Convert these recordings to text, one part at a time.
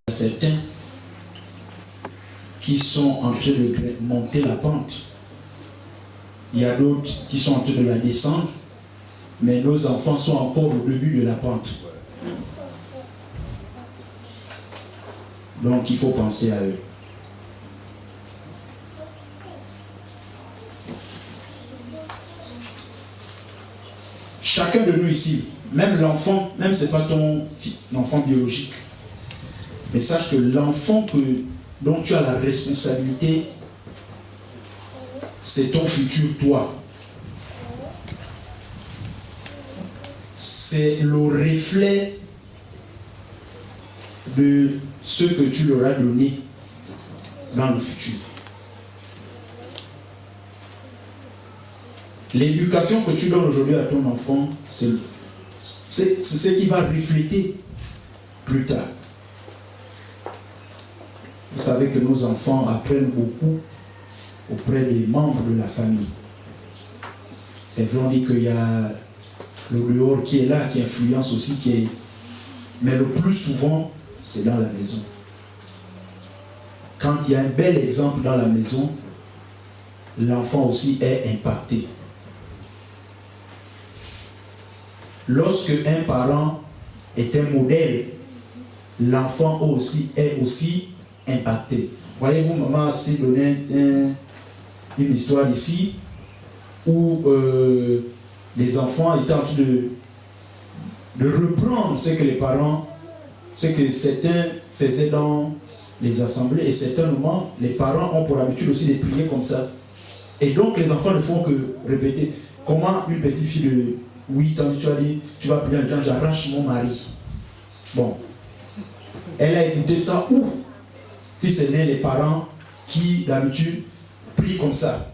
Certains qui sont en train de monter la pente. Il y a d'autres qui sont en train de la descendre, mais nos enfants sont encore au début de la pente. Donc il faut penser à eux. Chacun de nous ici, même l'enfant, même ce n'est pas ton enfant biologique, mais sache que l'enfant dont tu as la responsabilité, c'est ton futur toi. C'est le reflet de ce que tu leur as donné dans le futur. L'éducation que tu donnes aujourd'hui à ton enfant, c'est ce qui va refléter plus tard. Vous savez que nos enfants apprennent beaucoup auprès des membres de la famille. C'est vrai, on dit qu'il y a le dehors qui est là, qui influence aussi, mais le plus souvent, c'est dans la maison. Quand il y a un bel exemple dans la maison, l'enfant aussi est impacté. Lorsque un parent est un modèle, l'enfant aussi est aussi impacté. Voyez-vous, maman a donné une histoire ici où les enfants étaient en train de reprendre ce que les parents, ce que certains faisaient dans les assemblées, et certains moments, les parents ont pour habitude aussi de prier comme ça. Et donc les enfants ne font que répéter. Comment une petite fille de 8 ans, tu as dit, tu vas prier en disant j'arrache mon mari. Bon. Elle a écouté ça où? Si ce n'est les parents qui d'habitude prient comme ça.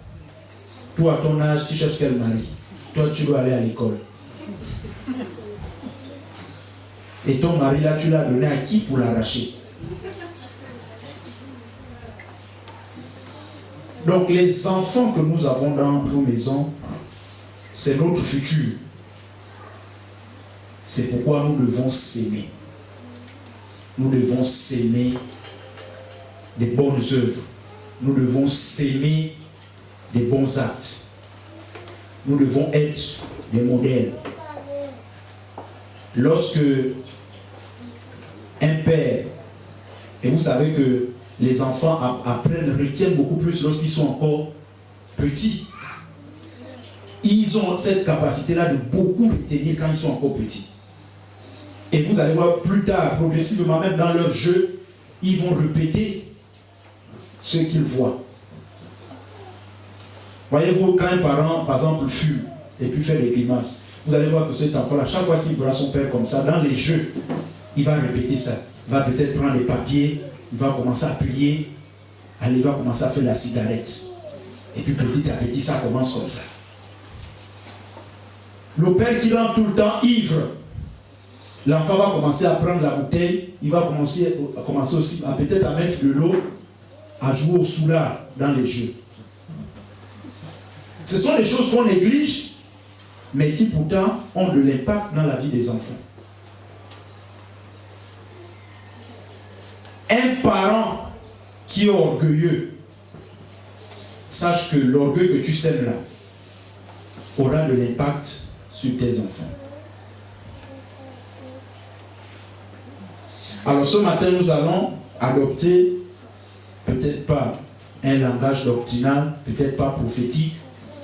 Toi à ton âge, tu cherches quel mari? Toi tu dois aller à l'école. Et ton mari là, tu l'as donné à qui pour l'arracher? Donc les enfants que nous avons dans nos maisons, c'est notre futur. C'est pourquoi nous devons s'aimer. Nous devons s'aimer des bonnes œuvres. Nous devons s'aimer des bons actes. Nous devons être des modèles. Lorsque un père, et vous savez que les enfants apprennent, retiennent beaucoup plus lorsqu'ils sont encore petits. Ils ont cette capacité-là de beaucoup retenir quand ils sont encore petits. Et vous allez voir plus tard, progressivement, même dans leur jeu, ils vont répéter ce qu'ils voient. Voyez-vous, quand un parent, par exemple, fume et puis fait des grimaces, vous allez voir que cet enfant-là, chaque fois qu'il verra son père comme ça, dans les jeux, il va répéter ça. Il va peut-être prendre les papiers, il va commencer à plier, il va commencer à faire la cigarette. Et puis petit à petit, ça commence comme ça. Le père qui rend tout le temps ivre, l'enfant va commencer à prendre la bouteille, il va commencer aussi à peut-être à mettre de l'eau, à jouer au soulard dans les jeux. Ce sont des choses qu'on néglige, mais qui pourtant ont de l'impact dans la vie des enfants. Un parent qui est orgueilleux, sache que l'orgueil que tu sèmes là aura de l'impact sur tes enfants. Alors ce matin, nous allons adopter, peut-être pas un langage doctrinal, peut-être pas prophétique,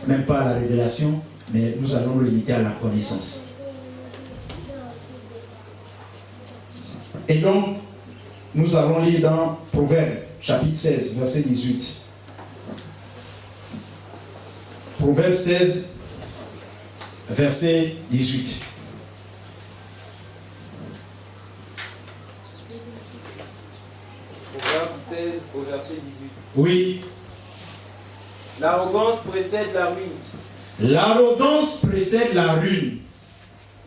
même pas à la révélation, mais nous allons nous limiter à la connaissance. Et donc, nous allons lire dans Proverbes, chapitre 16, verset 18. Proverbes 16, verset 18. Proverbes 16 au verset 18. Oui. L'arrogance précède la ruine. L'arrogance précède la ruine.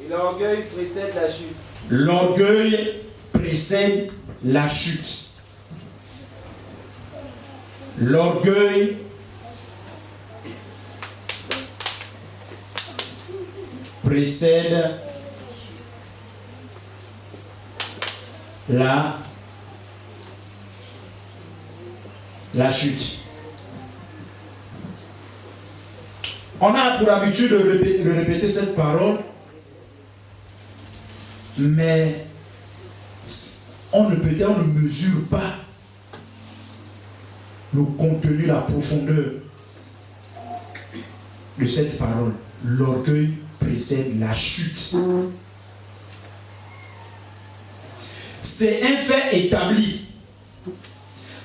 Et l'orgueil précède la chute. L'orgueil précède la chute. L'orgueil précède la chute. On a pour habitude de répéter cette parole, mais on ne mesure pas le contenu, la profondeur de cette parole. L'orgueil précède la chute. C'est un fait établi.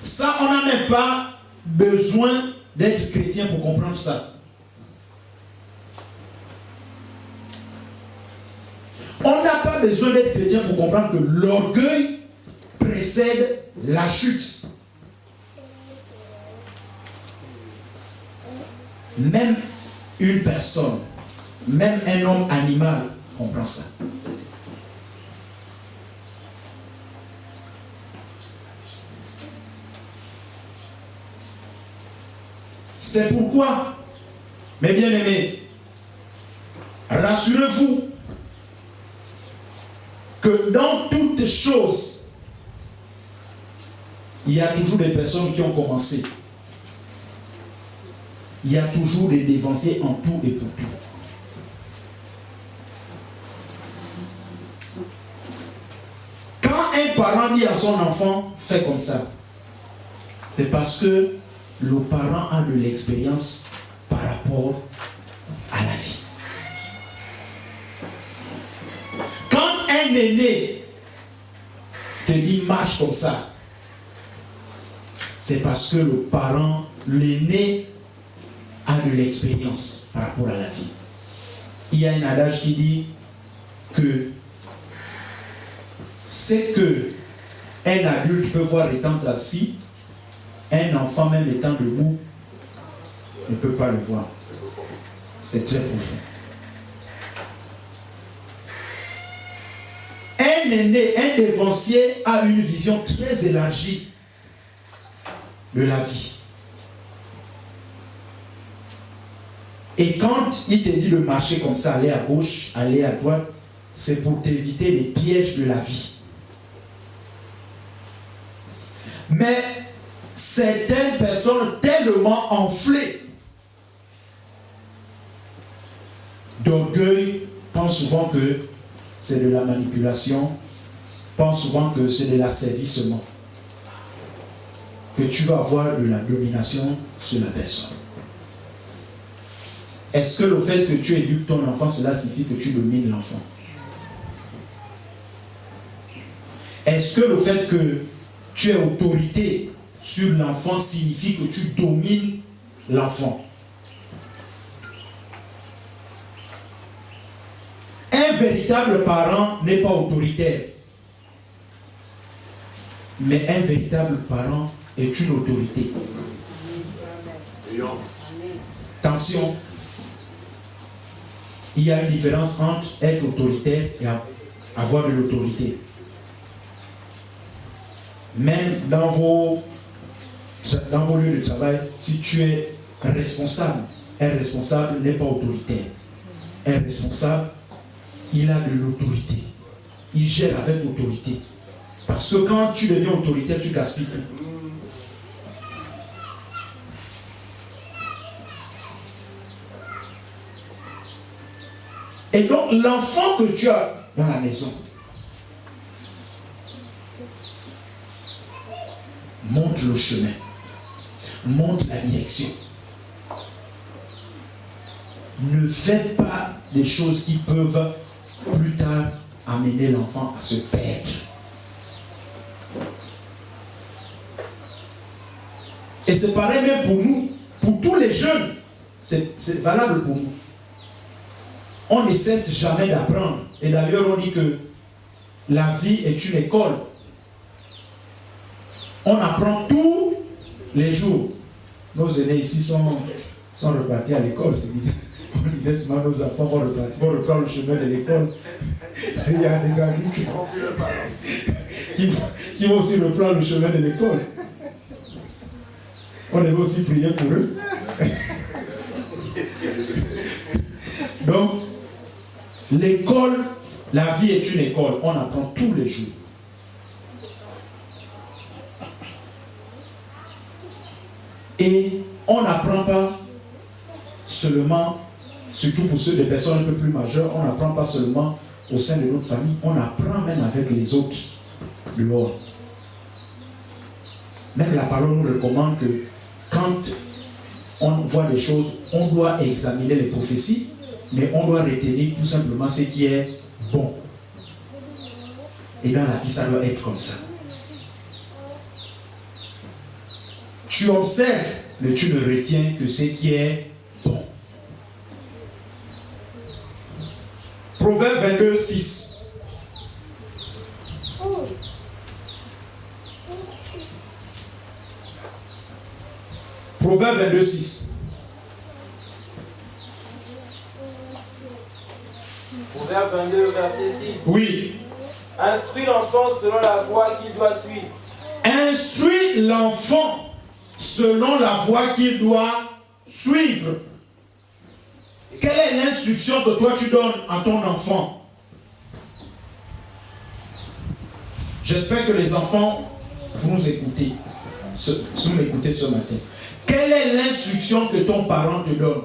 Ça, on n'a même pas besoin d'être chrétien pour comprendre ça. On n'a pas besoin d'être chrétien pour comprendre que l'orgueil précède la chute. Même une personne, même un homme animal comprend ça. C'est pourquoi, mes bien-aimés, rassurez-vous que dans toutes choses, il y a toujours des personnes qui ont commencé. Il y a toujours des dévanciers en tout et pour tout. Quand un parent dit à son enfant, fais comme ça, c'est parce que le parent a de l'expérience par rapport à la vie. Quand un aîné te dit marche comme ça, c'est parce que le parent, l'aîné, a de l'expérience par rapport à la vie. Il y a un adage qui dit que c'est que un adulte peut voir étant assis, un enfant même étant debout ne peut pas le voir. C'est très profond. Un aîné, un dévancier a une vision très élargie de la vie. Et quand il te dit de marcher comme ça, aller à gauche, aller à droite, c'est pour t'éviter les pièges de la vie. Mais certaines personnes tellement enflées d'orgueil pense souvent que c'est de la manipulation, pense souvent que c'est de l'asservissement, que tu vas avoir de la domination sur la personne. Est-ce que le fait que tu éduques ton enfant, cela signifie que tu domines l'enfant? Est-ce que le fait que tu aies autorité sur l'enfant signifie que tu domines l'enfant? Un véritable parent n'est pas autoritaire. Mais un véritable parent est une autorité. Attention. Il y a une différence entre être autoritaire et avoir de l'autorité. Même dans vos lieux de travail, si tu es responsable, un responsable n'est pas autoritaire. Un responsable, il a de l'autorité. Il gère avec autorité. Parce que quand tu deviens autoritaire, tu gaspilles tout. Et donc, l'enfant que tu as dans la maison, montre le chemin, montre la direction. Ne fais pas des choses qui peuvent plus tard amener l'enfant à se perdre. Et c'est pareil même pour nous, pour tous les jeunes, c'est valable pour nous. On ne cesse jamais d'apprendre. Et d'ailleurs, on dit que la vie est une école. On apprend tous les jours. Nos aînés ici sont repartis à l'école. On disait souvent nos enfants vont reprendre le chemin de l'école. Il y a des amis qui vont aussi reprendre le chemin de l'école. On devait aussi prier pour eux. Donc, l'école, la vie est une école. On apprend tous les jours. Et on n'apprend pas seulement, surtout pour ceux des personnes un peu plus majeures, on n'apprend pas seulement au sein de notre famille, on apprend même avec les autres dehors. Même la parole nous recommande que quand on voit des choses, on doit examiner les prophéties, mais on doit retenir tout simplement ce qui est bon. Et dans la vie, ça doit être comme ça. Tu observes, mais tu ne retiens que ce qui est bon. Proverbe 22, 6. Proverbe 22, 6. Proverbe 22, verset 6. Oui. Instruis l'enfant selon la voie qu'il doit suivre. Instruis l'enfant selon la voie qu'il doit suivre. Quelle est l'instruction que toi tu donnes à ton enfant? J'espère que les enfants, vous nous écoutez. Vous m'écoutez ce matin. Quelle est l'instruction que ton parent te donne?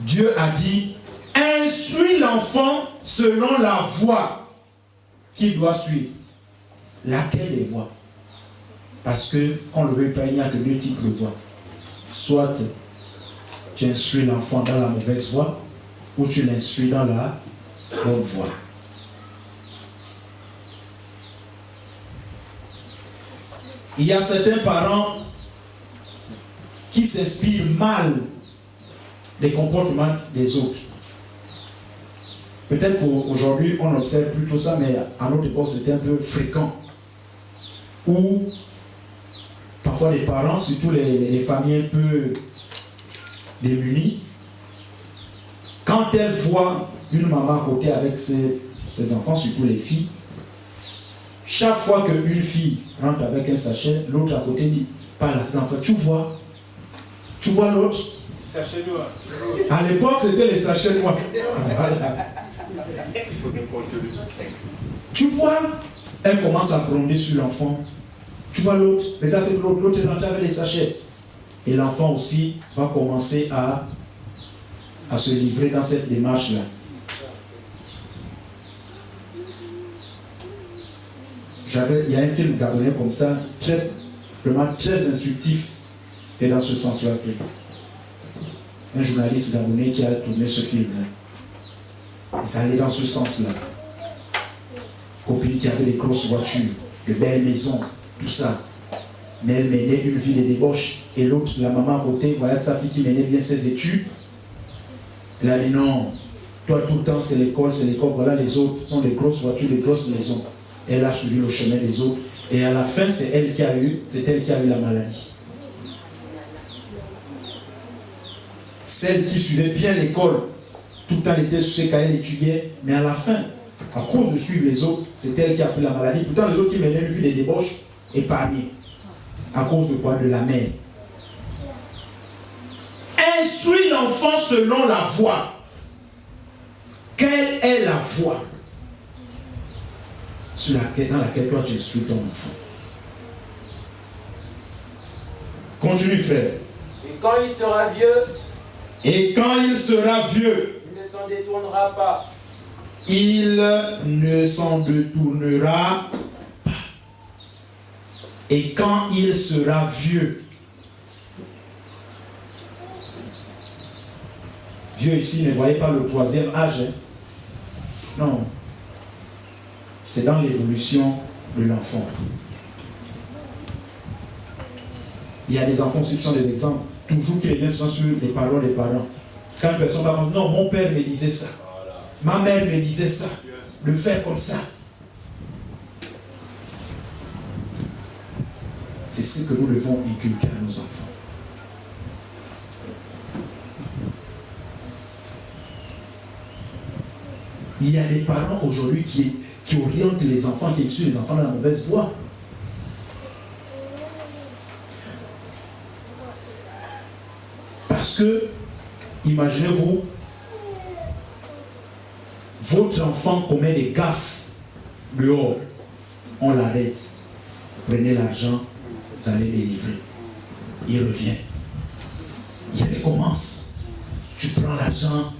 Dieu a dit, instruis l'enfant selon la voie qu'il doit suivre. Laquelle des voies? Parce que, on ne le veut pas, il n'y a que deux types de voies. Soit tu instruis l'enfant dans la mauvaise voie, ou tu l'instruis dans la bonne voie. Il y a certains parents qui s'inspirent mal des comportements des autres. Peut-être qu'aujourd'hui, on observe plutôt ça, mais à notre époque, c'était un peu fréquent. Où, parfois, les parents, surtout les familles un peu démunies, quand elles voient une maman à côté avec ses enfants, surtout les filles, chaque fois qu'une fille rentre avec un sachet, l'autre à côté dit, parle à ses enfants, tu vois l'autre? Sachet noir. À l'époque, c'était les sachets noirs. Voilà. Tu vois, elle commence à gronder sur l'enfant. Tu vois l'autre? Regarde, c'est l'autre est rentré avec les sachets. Et l'enfant aussi va commencer à à se livrer dans cette démarche-là. Il y a un film gabonais comme ça, vraiment très instructif, et dans ce sens-là. Un journaliste gabonais qui a tourné ce film-là. Ça allait dans ce sens-là. Copine qui avait des grosses voitures, de belles maisons, tout ça. Mais elle menait une vie de débauche. Et l'autre, la maman à côté, voyait sa fille qui menait bien ses études. Elle a dit non, toi tout le temps c'est l'école, voilà les autres, ce sont des grosses voitures, des grosses maisons. Elle a suivi le chemin des autres. Et à la fin, c'est elle qui a eu la maladie. Celle qui suivait bien l'école, tout le temps elle était sur ses cahiers, elle étudiait, mais à la fin, à cause de suivre les autres, c'est elle qui a pris la maladie. Pourtant les autres qui menaient une vie de débauche, épargnés. À cause de quoi? De la mère. Instruis l'enfant selon la voie. Quelle est la voie dans laquelle toi tu instruis ton enfant? Continue, frère. Et quand il sera vieux, il ne s'en détournera pas. Il ne s'en détournera pas. Et quand il sera vieux, vieux ici, ne voyez pas le troisième âge. Hein? Non. C'est dans l'évolution de l'enfant. Il y a des enfants aussi qui sont des exemples. Toujours qui reviennent sur les paroles des parents. Quand une personne va dire, non, mon père me disait ça. Ma mère me disait ça. De faire comme ça. C'est ce que nous devons inculquer à nos enfants. Il y a des parents aujourd'hui qui orientent les enfants, qui expliquent les enfants dans la mauvaise voie. Parce que, imaginez-vous, votre enfant commet des gaffes dehors, on l'arrête, prenez l'argent, vous allez délivrer. Il revient. Il recommence. Tu prends l'argent,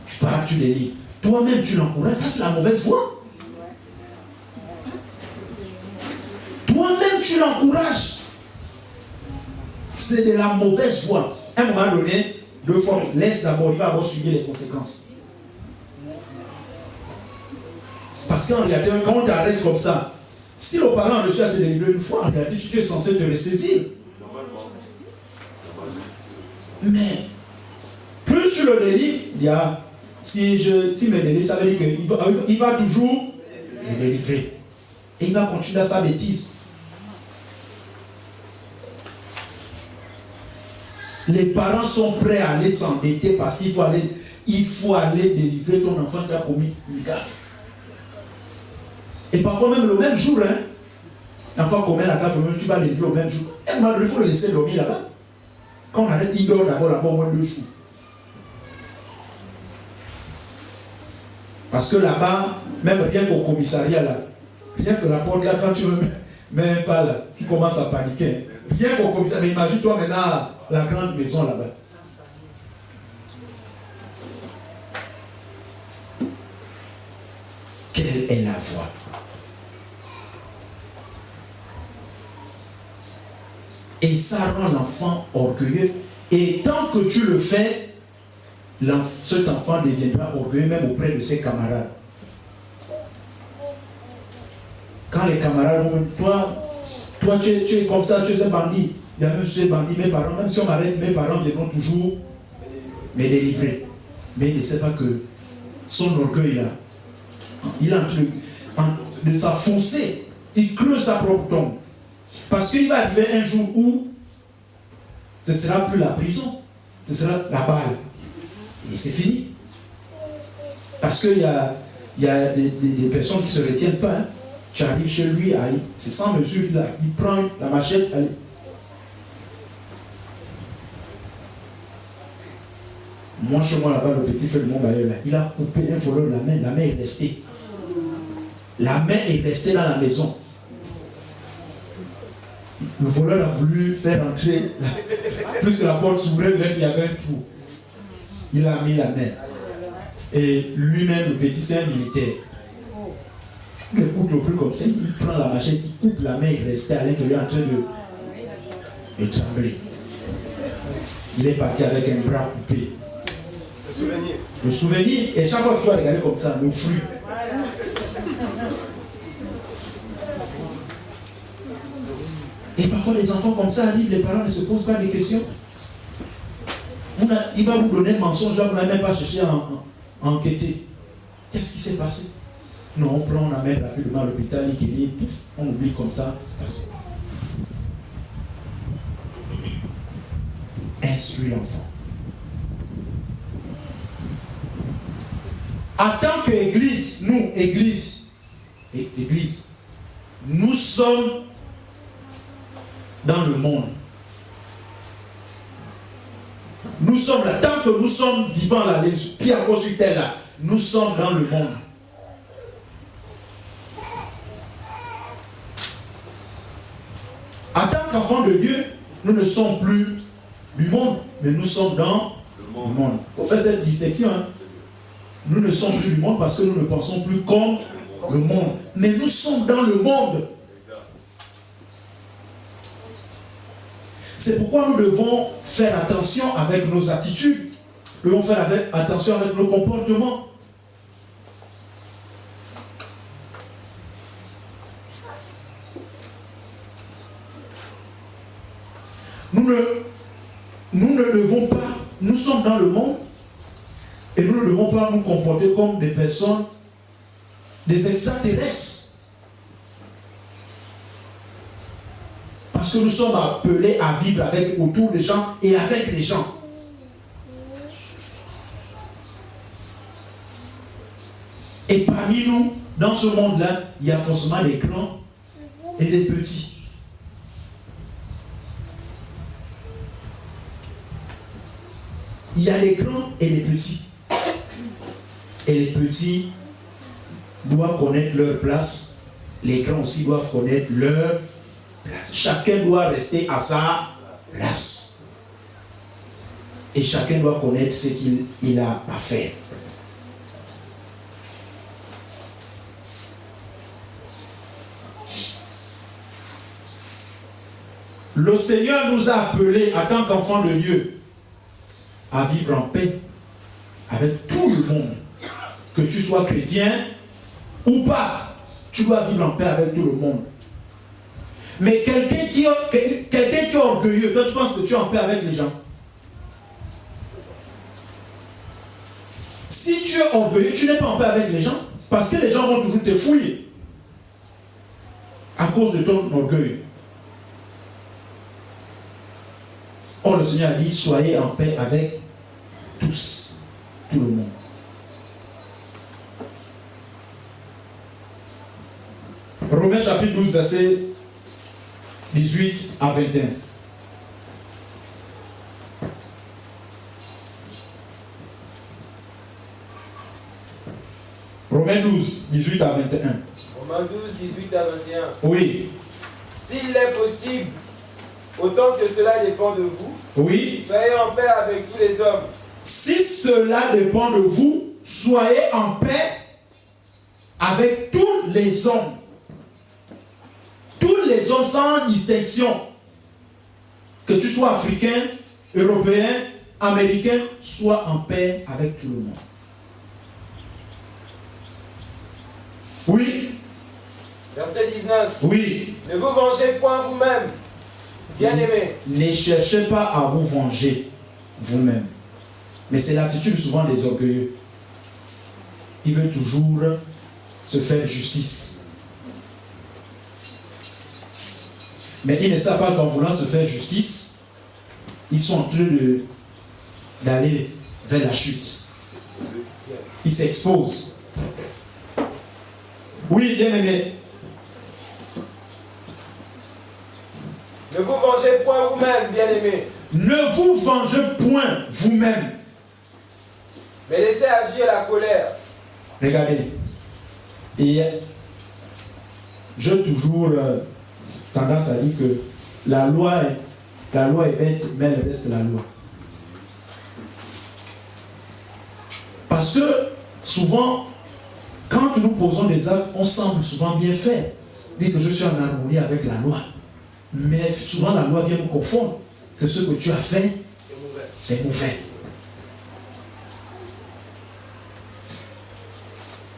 tu pars, tu délivres. Toi-même, tu l'encourages. Ça, c'est la mauvaise voie. Toi-même, tu l'encourages. C'est de la mauvaise voie. À un moment donné, deux fois, laisse d'abord, il va avoir suivi les conséquences. Parce qu'en réalité, quand on t'arrête comme ça, si le parent a reçu à te délivrer une fois, en réalité, tu es censé te ressaisir. Mais, plus tu le délivres, il y a, si me délivre, ça veut dire qu'il va toujours me délivrer. Et il va continuer à sa bêtise. Les parents sont prêts à aller s'endetter parce qu'il faut aller délivrer ton enfant qui a commis une gaffe. Et parfois même le même jour, hein, l'enfant commet la gaffe, tu vas délivrer le même jour. Et il faut le laisser dormir là-bas. Quand on arrête, il dort d'abord là-bas au moins 2 jours. Parce que là-bas, même rien qu'au commissariat là, rien que la porte là, quand tu ne mets pas là, tu commences à paniquer. Rien qu'au commissariat, mais imagine-toi maintenant la grande maison là-bas. Quelle est la voie? Et ça rend l'enfant orgueilleux. Et tant que tu le fais, cet enfant deviendra orgueilleux même auprès de ses camarades. Quand les camarades vont, toi tu es comme ça, tu es un bandit. Il y a même ces bandits, mes parents, même si on m'arrête, mes parents viendront toujours me délivrer. Mais il ne sait pas que son orgueil là, il est en train de s'enfoncer. Il creuse sa propre tombe. Parce qu'il va arriver un jour où ce ne sera plus la prison, ce sera la balle. Et c'est fini. Parce qu'il y a des personnes qui ne se retiennent pas. Hein. Tu arrives chez lui, c'est sans mesure, il prend la machette, allez. Moi, chez moi, là-bas, le petit frère de mon bailleur, là, il a coupé un voleur la main est restée. La main est restée dans la maison. Le voleur a voulu faire entrer, plus que la porte s'ouvrait, il y avait un trou. Il a mis la main. Et lui-même, le petit, c'est un militaire. Il écoute le plus comme ça, il prend la machette, il coupe la main, il restait à l'intérieur en train de trembler. Il est parti avec un bras coupé. Le souvenir. Le souvenir, et chaque fois que tu vas regarder comme ça, le fruit. Et parfois les enfants comme ça arrivent, les parents ne se posent pas de questions. Il va vous donner un mensonge là, vous n'avez même pas cherché à enquêter. Qu'est-ce qui s'est passé? Non, on prend, on amène rapidement à l'hôpital, il guérit, on oublie comme ça, c'est passé. Instruis l'enfant. En tant qu'église, nous, église, nous sommes dans le monde. Nous sommes là, tant que nous sommes vivants là, les pieds encore sur terre là, nous sommes dans le monde. En tant qu'enfants de Dieu, nous ne sommes plus du monde, mais nous sommes dans le monde. Il faut faire cette distinction. Hein. Nous ne sommes plus du monde parce que nous ne pensons plus comme le monde. Mais nous sommes dans le monde. C'est pourquoi nous devons faire attention avec nos attitudes. Nous devons faire attention avec nos comportements. Nous ne devons pas, nous sommes dans le monde et nous ne devons pas nous comporter comme des personnes, des extraterrestres. Parce que nous sommes appelés à vivre autour des gens et avec les gens. Et parmi nous, dans ce monde-là, il y a forcément des grands et des petits. Il y a les grands et les petits. Et les petits doivent connaître leur place. Les grands aussi doivent connaître leur place. Chacun doit rester à sa place. Et chacun doit connaître ce qu'il a à faire. Le Seigneur nous a appelés en tant qu'enfants de Dieu à vivre en paix avec tout le monde. Que tu sois chrétien ou pas, tu dois vivre en paix avec tout le monde. Mais quelqu'un qui est orgueilleux, toi tu penses que tu es en paix avec les gens. Si tu es orgueilleux, tu n'es pas en paix avec les gens. Parce que les gens vont toujours te fouiller. À cause de ton orgueil. Or le Seigneur a dit, soyez en paix avec tous, tout le monde. Romains chapitre 12, verset 18 à 21. Romains 12, 18 à 21. Romains 12, 18 à 21. Oui. S'il est possible, autant que cela dépend de vous, Oui. soyez en paix avec tous les hommes. Si cela dépend de vous, soyez en paix avec tous les hommes. Tous les hommes sans distinction. Que tu sois africain, européen, américain, sois en paix avec tout le monde. Oui. Verset 19. Oui. Ne vous vengez point vous-même, bien-aimés. Ne cherchez pas à vous venger vous-même. Mais c'est l'attitude souvent des orgueilleux. Ils veulent toujours se faire justice. Mais ils ne savent pas qu'en voulant se faire justice, ils sont en train d'aller vers la chute. Ils s'exposent. Oui, bien aimé. Ne vous vengez point vous-même, bien-aimés. Ne vous vengez point vous-même. Mais laissez agir la colère. Regardez. Et j'ai toujours tendance à dire que la loi est bête, mais elle reste la loi. Parce que souvent, quand nous posons des actes, on semble souvent bien faire. Dire que je suis en harmonie avec la loi. Mais souvent la loi vient nous confondre. Que ce que tu as fait, c'est mauvais.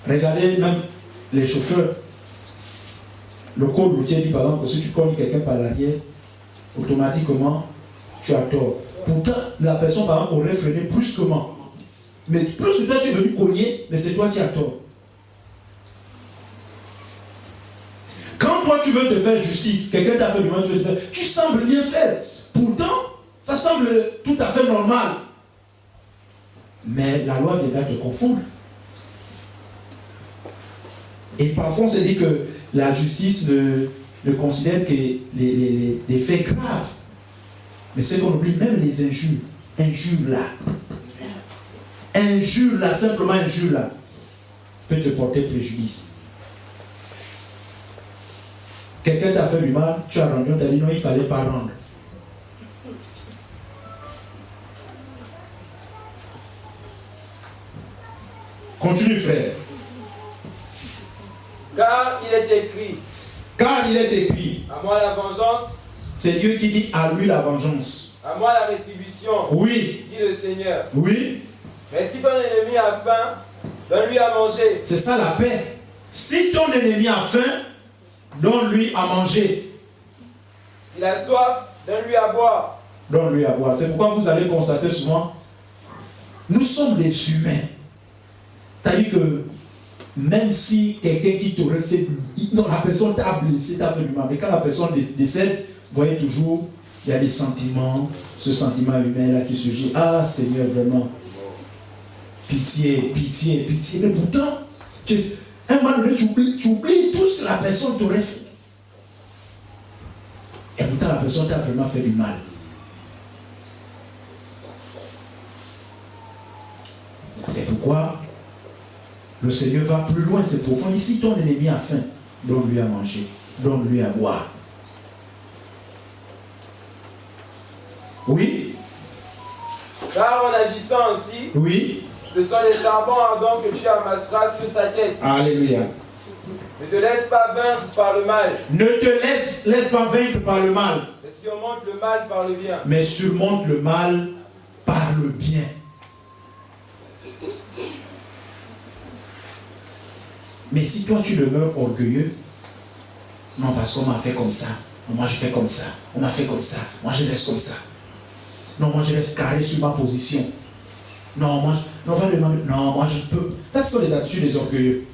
Regardez même les chauffeurs. Le code routier dit par exemple que si tu cognes quelqu'un par l'arrière, automatiquement, tu as tort. Pourtant, la personne par exemple aurait freiné brusquement. Mais plus que toi tu es venu cogner, mais c'est toi qui as tort. Quand toi tu veux te faire justice, quelqu'un t'a fait du mal, tu veux te faire, tu sembles bien faire. Pourtant, ça semble tout à fait normal. Mais la loi viendra te confondre. Et parfois on se dit que la justice ne considère que les faits graves. Mais c'est qu'on oublie même les injures. Injures là, simplement injures là, peut te porter préjudice. Quelqu'un t'a fait du mal, tu as rendu, on t'a dit non, il ne fallait pas rendre. Continue, frère. Car il est écrit. Car il est écrit. À moi la vengeance. C'est Dieu qui dit à lui la vengeance. À moi la rétribution. Oui. Dit le Seigneur. Oui. Mais si ton ennemi a faim, donne-lui à manger. C'est ça la paix. Si ton ennemi a faim, donne-lui à manger. S'il a soif, donne-lui à boire. Donne-lui à boire. C'est pourquoi vous allez constater souvent, nous sommes des humains. C'est-à-dire que même si quelqu'un qui t'aurait fait non, la personne t'a blessé, t'a fait du mal. Mais quand la personne décède, vous voyez toujours, il y a des sentiments, ce sentiment humain là qui surgit. Ah Seigneur, vraiment. Pitié, pitié, pitié. Mais pourtant, un moment donné, tu oublies tout ce que la personne t'aurait fait. Et pourtant, la personne t'a vraiment fait du mal. C'est pourquoi le Seigneur va plus loin, c'est profond. Ici, ton ennemi a faim, donne-lui à manger, donne-lui à boire. Oui? Car en agissant ainsi, Oui? ce sont les charbons ardents que tu amasseras sur sa tête. Alléluia. Ne te laisse pas vaincre par le mal. Ne te laisse pas vaincre par le mal. Mais surmonte le mal par le bien. Mais surmonte le mal par le bien. Mais si toi tu demeures orgueilleux, non parce qu'on m'a fait comme ça, moi je fais comme ça, on m'a fait comme ça, moi je reste comme ça. Non, moi je reste carré sur ma position. Non, moi, non, va demander, non, moi je peux. Ça, ce sont les attitudes des orgueilleux.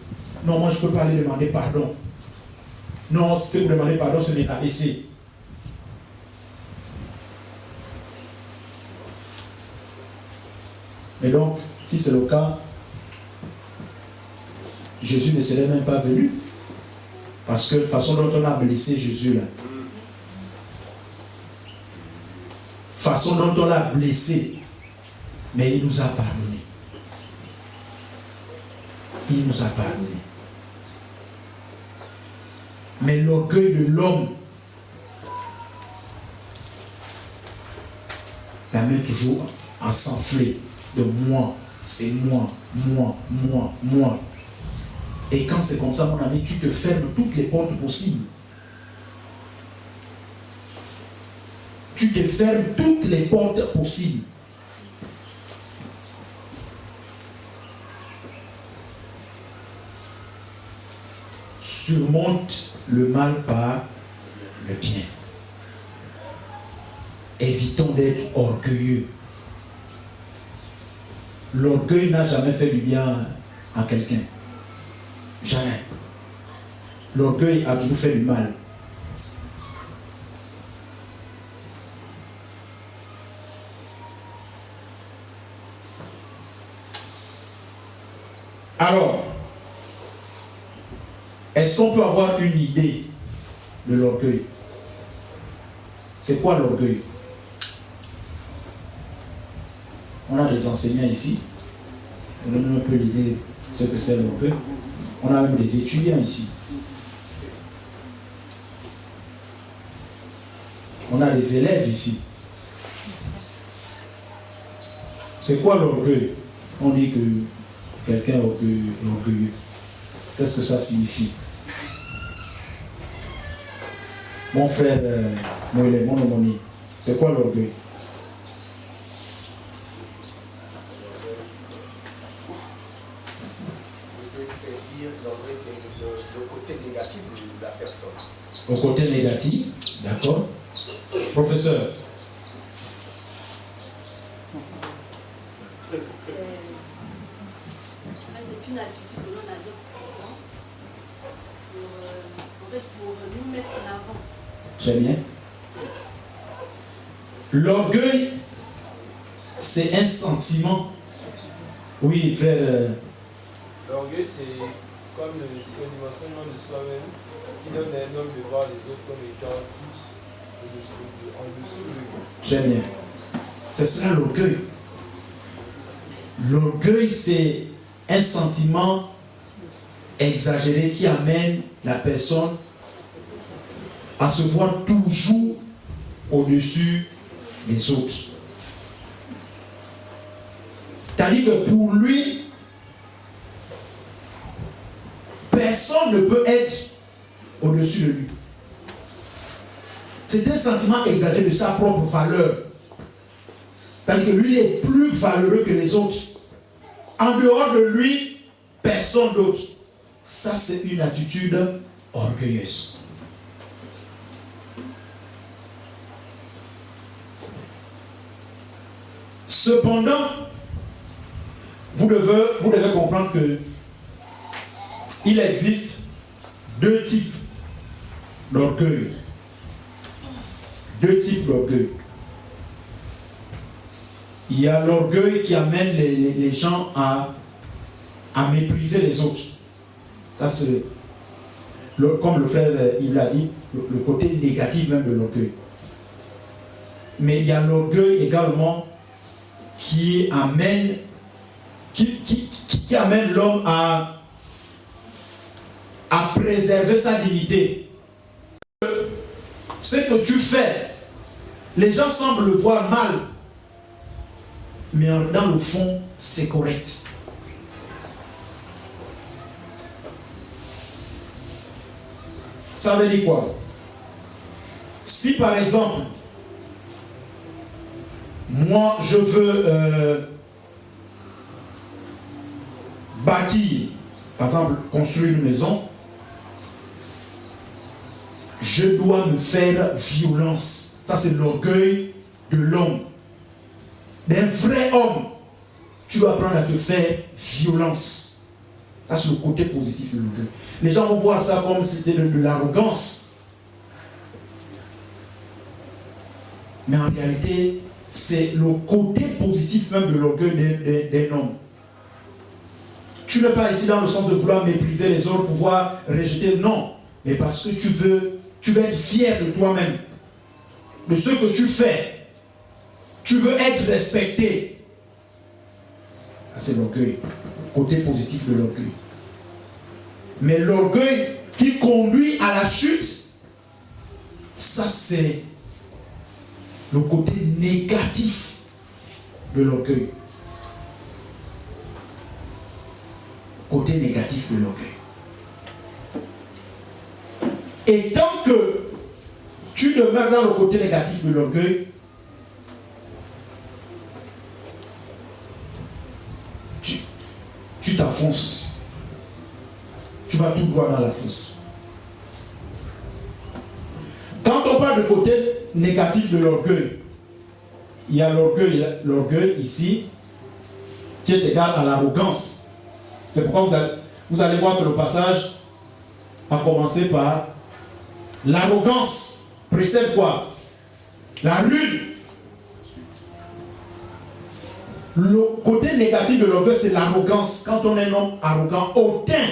Non, moi je ne peux pas aller demander pardon. Non, si vous demandez pardon, ce n'est pas baissé. Mais donc, si c'est le cas, Jésus ne serait même pas venu. Parce que la façon dont on a blessé Jésus là, façon dont on l'a blessé, mais il nous a pardonné. Il nous a pardonné. Mais l'orgueil de l'homme l'amène toujours à s'enfler de moi, c'est moi, moi, moi, moi. Et quand c'est comme ça, mon ami, tu te fermes toutes les portes possibles. Tu te fermes toutes les portes possibles. Surmonte le mal par le bien. Évitons d'être orgueilleux. L'orgueil n'a jamais fait du bien à quelqu'un. Jamais. L'orgueil a toujours fait du mal. Alors, est-ce qu'on peut avoir une idée de l'orgueil? C'est quoi l'orgueil? On a des enseignants ici. On donne un peu l'idée de ce que c'est l'orgueil. On a même des étudiants ici. On a des élèves ici. C'est quoi l'orgueil? On dit que quelqu'un est orgueilleux. Qu'est-ce que ça signifie? Mon frère, mon homonyme, c'est quoi l'orgueil? L'orgueil, c'est le côté négatif de la personne. Au côté négatif, d'accord. Professeur. C'est une attitude que l'on adopte souvent pour nous mettre en avant. Très bien. L'orgueil, c'est un sentiment. Oui, frère. L'orgueil, c'est comme le dimensionnement de soi-même qui donne à un homme de voir les autres comme étant plus en dessous de lui. Très bien. C'est cela l'orgueil. L'orgueil, c'est un sentiment exagéré qui amène la personne à se voir toujours au-dessus des autres. C'est-à-dire que pour lui, personne ne peut être au-dessus de lui. C'est un sentiment exagéré de sa propre valeur. C'est-à-dire que lui est plus valeureux que les autres. En dehors de lui, personne d'autre. Ça, c'est une attitude orgueilleuse. Cependant, vous devez comprendre que il existe deux types d'orgueil. Deux types d'orgueil. Il y a l'orgueil qui amène les gens à mépriser les autres. Ça, c'est, comme le frère il l'a dit, le côté négatif même de l'orgueil. Mais il y a l'orgueil également qui amène l'homme à préserver sa dignité. Ce que tu fais, les gens semblent le voir mal, mais dans le fond, c'est correct. Ça veut dire quoi? Si par exemple, moi je veux bâtir, par exemple construire une maison, je dois me faire violence. Ça, c'est l'orgueil de l'homme. D'un vrai homme, tu dois apprendre à te faire violence. Ça, c'est le côté positif de l'orgueil. Les gens vont voir ça comme si c'était de l'arrogance. Mais en réalité, c'est le côté positif même de l'orgueil d'un homme. Tu n'es pas ici dans le sens de vouloir mépriser les autres, pouvoir rejeter, non. Mais parce que tu veux être fier de toi-même, de ce que tu fais. Tu veux être respecté. C'est l'orgueil, côté positif de l'orgueil. Mais l'orgueil qui conduit à la chute, ça c'est le côté négatif de l'orgueil. Côté négatif de l'orgueil. Et tant que tu demeures dans le côté négatif de l'orgueil, tu t'enfonces. Tu vas tout droit dans la fosse. Quand on parle de côté négatif de l'orgueil, il y a l'orgueil ici, qui est égal à l'arrogance. C'est pourquoi vous allez voir que le passage a commencé par l'arrogance. Précède quoi? La ruine. Le côté négatif de l'orgueil, c'est l'arrogance. Quand on est un homme arrogant, hautain.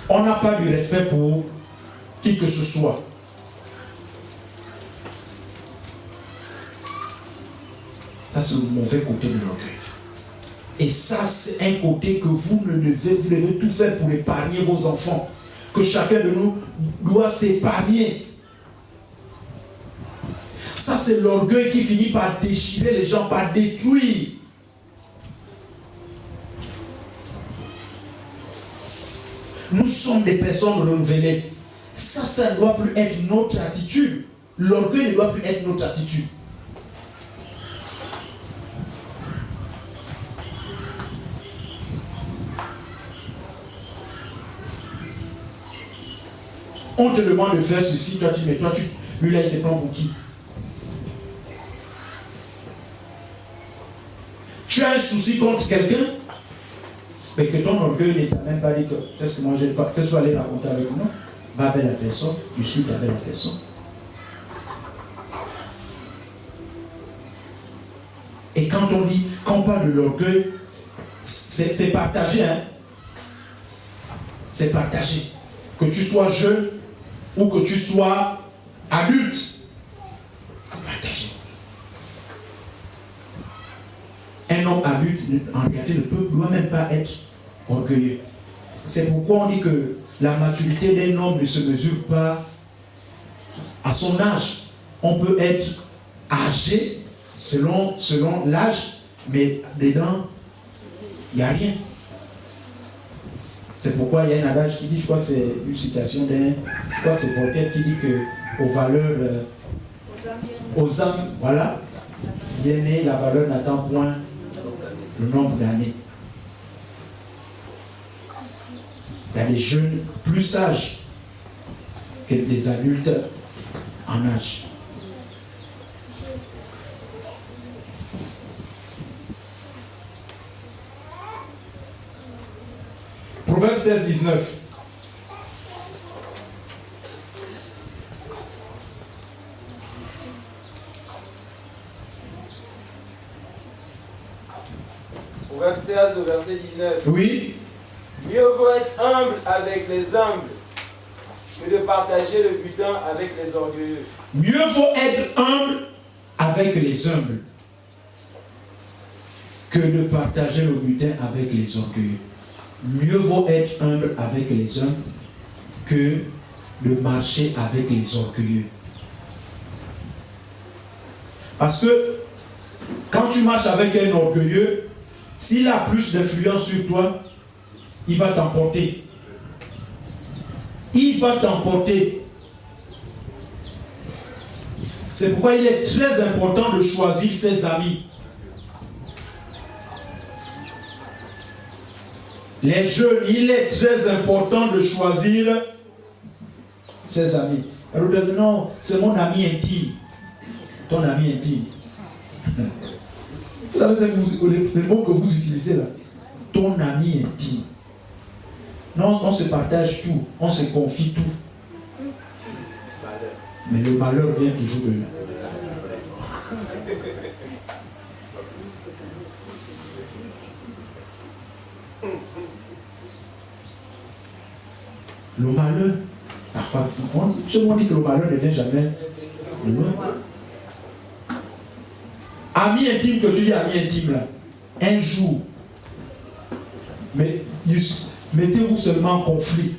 On n'a pas du respect pour qui que ce soit. Ça, c'est le mauvais côté de l'orgueil. Et ça, c'est un côté que vous devez tout faire pour épargner vos enfants. Que chacun de nous doit s'épargner. Ça, c'est l'orgueil qui finit par déchirer les gens, par détruire. Nous sommes des personnes renouvelées. Ça ne doit plus être notre attitude. L'orgueil ne doit plus être notre attitude. On te demande de faire ceci, toi tu mets, lui là il se prend pour qui? Tu as un souci contre quelqu'un, mais que ton orgueil ne t'a même pas dit que qu'est-ce que moi je vais faire, qu'est-ce que tu vas aller raconter avec moi? Va vers la personne, discute avec la personne. Et quand on parle de l'orgueil, c'est partagé, hein? C'est partagé. Que tu sois jeune ou que tu sois adulte, c'est partagé. Un homme adulte, en réalité, ne doit même pas être orgueilleux. C'est pourquoi on dit que la maturité d'un homme ne se mesure pas à son âge. On peut être âgé selon l'âge, mais dedans, il n'y a rien. C'est pourquoi il y a un adage qui dit, je crois que c'est une citation je crois que c'est Voltaire qui dit que aux valeurs, aux âmes, voilà, bien né, la valeur n'attend point le nombre d'années. Il y a des jeunes plus sages que des adultes en âge. Proverbe 16, 19. Proverbe 16 au verset 19. Oui. Mieux vaut être humble avec les humbles que de partager le butin avec les orgueilleux. Mieux vaut être humble avec les humbles que de partager le butin avec les orgueilleux. Mieux vaut être humble avec les humbles que de marcher avec les orgueilleux. Parce que quand tu marches avec un orgueilleux, s'il a plus d'influence sur toi, il va t'emporter. Il va t'emporter. C'est pourquoi il est très important de choisir ses amis. Les jeunes, il est très important de choisir ses amis. Alors, non, c'est mon ami intime. Ton ami intime. Vous savez, c'est les mots que vous utilisez là. Ton ami intime. Non, on se partage tout, on se confie tout. Mais le malheur vient toujours de là. Le malheur, parfois, tout le monde dit que le malheur ne vient jamais de loin. Ami intime, que tu dis ami intime là, un jour, mais mettez-vous seulement en conflit,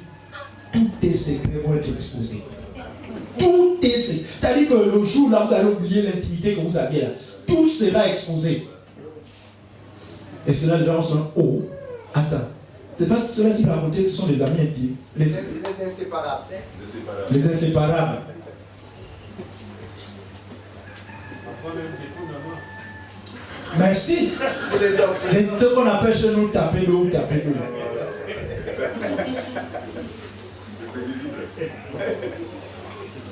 tous tes secrets vont être exposés. Tous tes secrets. C'est-à-dire que le jour là, vous allez oublier l'intimité que vous aviez là. Tout sera exposé. Et c'est là les gens sont, oh, attends. C'est pas ceux-là qui racontaient que ce sont des amis intimes. Les inséparables. Les inséparables. Merci. Ce qu'on appelle chez nous taper l'eau, taper l'eau.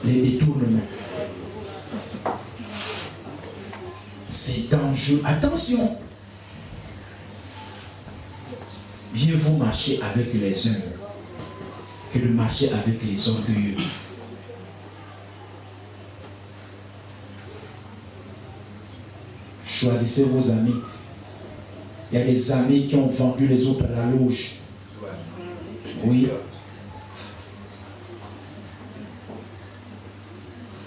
Les détournements. C'est dangereux. Attention. Mieux vaut marcher avec les humbles que de marcher avec les orgueilleux. Choisissez vos amis. Il y a des amis qui ont vendu les autres à la loge. Oui.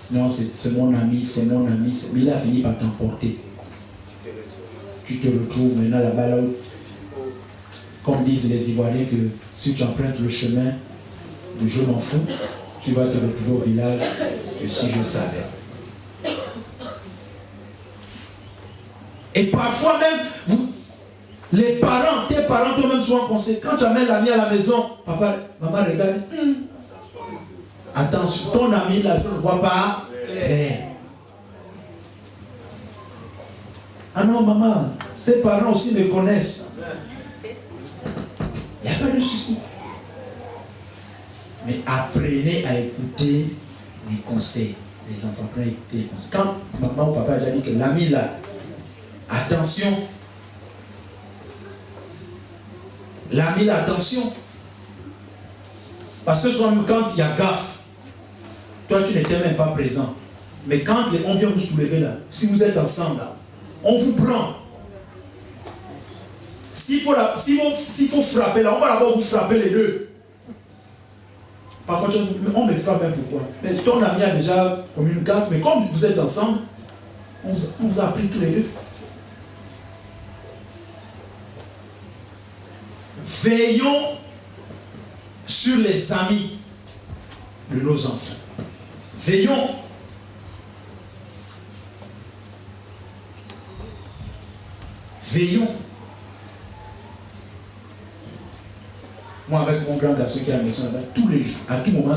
Non, c'est mon ami, c'est mon ami. Mais il a fini par t'emporter. Tu te retrouves maintenant là-bas, là où, comme disent les Ivoiriens, que si tu empruntes le chemin de je m'en fous, tu vas te retrouver au village de si je savais. Et parfois même, les parents, tes parents toi-même sont en conséquence. Quand tu amènes l'ami à la maison, papa, maman regarde. Attention, ton ami là, je ne le vois pas clair. Ah non, maman, ses parents aussi me connaissent. Il n'y a pas de souci. Mais apprenez à écouter les conseils des enfants. Apprenez à écouter les conseils. Quand maman ou papa a déjà dit que l'ami là, attention. L'ami là, attention. Parce que souvent, quand il y a gaffe, toi tu n'étais même pas présent. Mais quand on vient vous soulever là, si vous êtes ensemble là, on vous prend. S'il faut frapper là, on va d'abord vous frapper les deux. Parfois, on me frappe même pourquoi. Mais ton ami a déjà commis une gaffe, mais comme vous êtes ensemble, on vous a pris tous les deux. Veillons sur les amis de nos enfants. Veillons. Veillons. Moi, avec mon grand garçon qui est à la maison, tous les jours, à tout moment,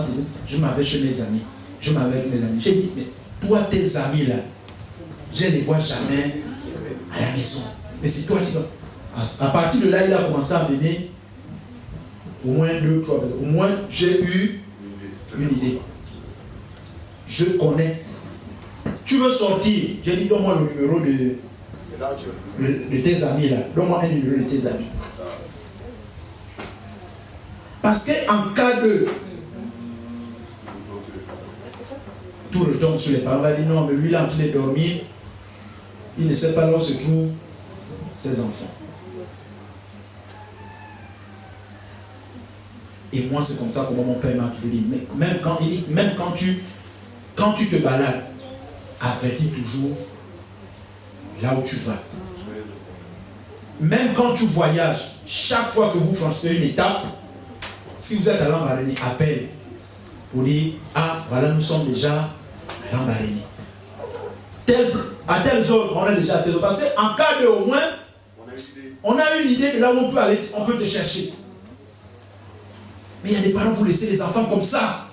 je m'en vais chez mes amis. Je m'en vais avec mes amis. J'ai dit, mais toi, tes amis là, je ne les vois jamais à la maison. Mais c'est toi qui vas. À partir de là, il a commencé à mener au moins 2, 3 personnes. Au moins, j'ai eu une idée. Je connais. Tu veux sortir? J'ai dit, donne-moi le numéro de tes amis là. Donne-moi un numéro de tes amis. Parce qu'en cas de... Tout retombe sur les parents. On va dire, non, mais lui, il est en train de dormir. Il ne sait pas là où se trouvent ses enfants. Et moi, c'est comme ça que mon père m'a toujours dit. Même quand tu te balades, avertis toujours là où tu vas. Même quand tu voyages, chaque fois que vous franchissez une étape, si vous êtes à Lambaréné, appelle pour dire, ah, voilà, nous sommes déjà à Lambaréné. À telle zone, on est déjà à telle zone. Parce qu'en cas de au moins, on a une idée de là où on peut aller, on peut te chercher. Mais il y a des parents, vous laissez les enfants comme ça.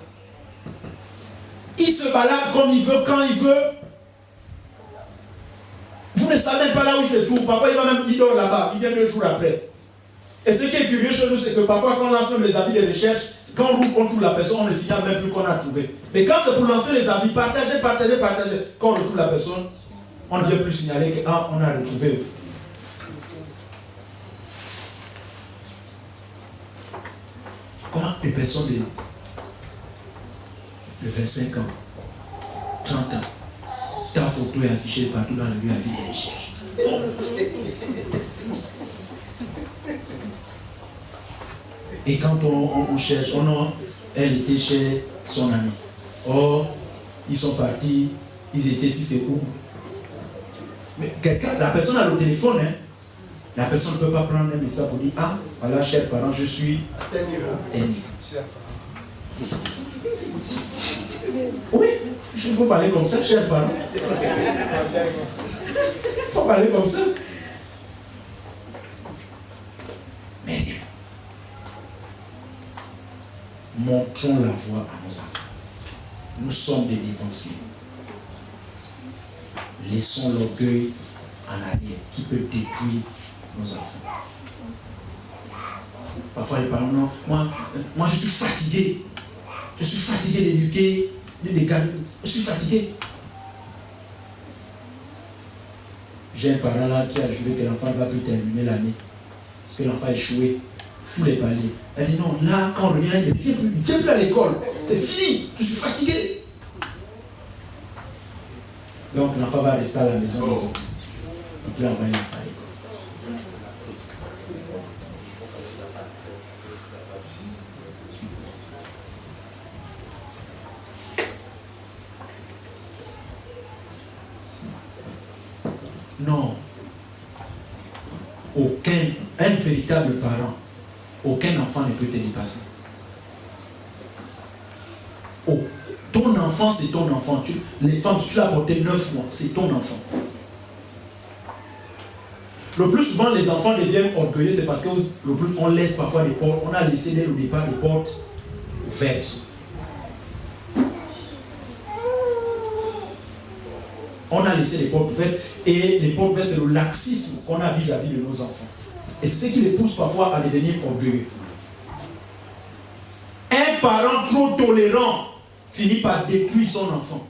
Il se balade comme il veut, quand il veut. Vous ne savez même pas là où il se trouve. Parfois, il dort là-bas. Il vient 2 jours après. Et ce qui est curieux chez nous, c'est que parfois, quand on lance même les avis de recherche, quand on ouvre, on trouve la personne, on ne signale même plus qu'on a trouvé. Mais quand c'est pour lancer les avis, partagez. Quand on retrouve la personne, on ne vient plus signaler qu'on a retrouvé. Comment les personnes de 25 ans, 30 ans, ta photo est affichée partout dans le lieu à vie des recherches. Et quand on cherche, elle était chez son ami. Oh, ils sont partis, ils étaient si c'est où. Mais la personne a le téléphone, hein. La personne ne peut pas prendre un message pour dire, ah, voilà, chers parents, je suis un niveau. Oui, il faut parler comme ça, chers parents. Il faut parler comme ça. Mais montrons la voie à nos enfants. Nous sommes des dévanciers. Laissons l'orgueil en arrière qui peut détruire nos enfants. Parfois les parents, non, moi je suis fatigué. Je suis fatigué d'éduquer, je suis fatigué. J'ai un parent là qui a juré que l'enfant va plus terminer l'année. Parce que l'enfant a échoué. Tous les paliers. Elle dit non, là, quand on revient, il ne vient plus à l'école. C'est fini, je suis fatigué. Donc l'enfant va rester à la maison. Donc il a envoyé l'enfant à l'école. Non. Un véritable parent, aucun enfant ne peut te dépasser. Oh, ton enfant, c'est ton enfant. Les femmes, tu l'as porté 9 mois, c'est ton enfant. Le plus souvent, les enfants deviennent orgueilleux, c'est parce qu'on laisse parfois des portes. On a laissé dès le départ des portes ouvertes. On a laissé les portes ouvertes. Et les portes ouvertes, c'est le laxisme qu'on a vis-à-vis de nos enfants. Et c'est ce qui les pousse parfois à devenir orgueilleux. Un parent trop tolérant finit par détruire son enfant.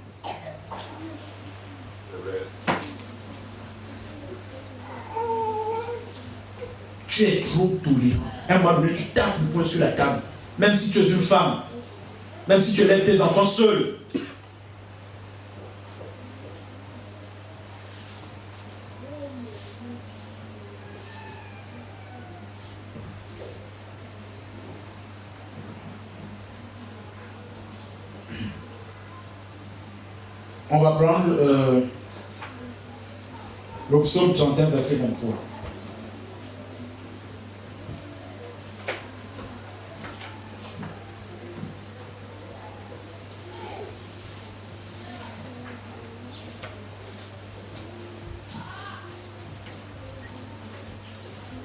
Tu es trop tolérant. À un moment donné, tu tapes le poing sur la table. Même si tu es une femme. Même si tu élèves tes enfants seuls. On va prendre le psaume 31, verset 23.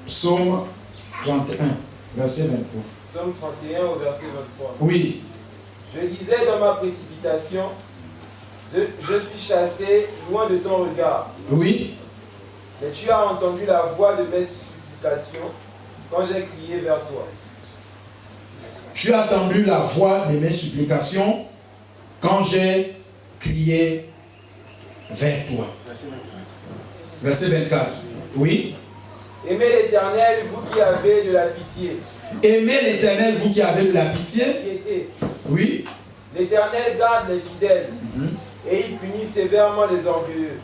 Psaume 31, verset 23. Psaume 31 au verset 23. Oui. Je disais dans ma précipitation, je suis chassé loin de ton regard. Oui. Mais tu as entendu la voix de mes supplications quand j'ai crié vers toi. Tu as entendu la voix de mes supplications quand j'ai crié vers toi. Verset 24. Oui. Aimez l'Éternel, vous qui avez de la pitié. Aimez l'Éternel, vous qui avez de la pitié. Piété. Oui. L'Éternel garde les fidèles et il punit sévèrement les orgueilleux.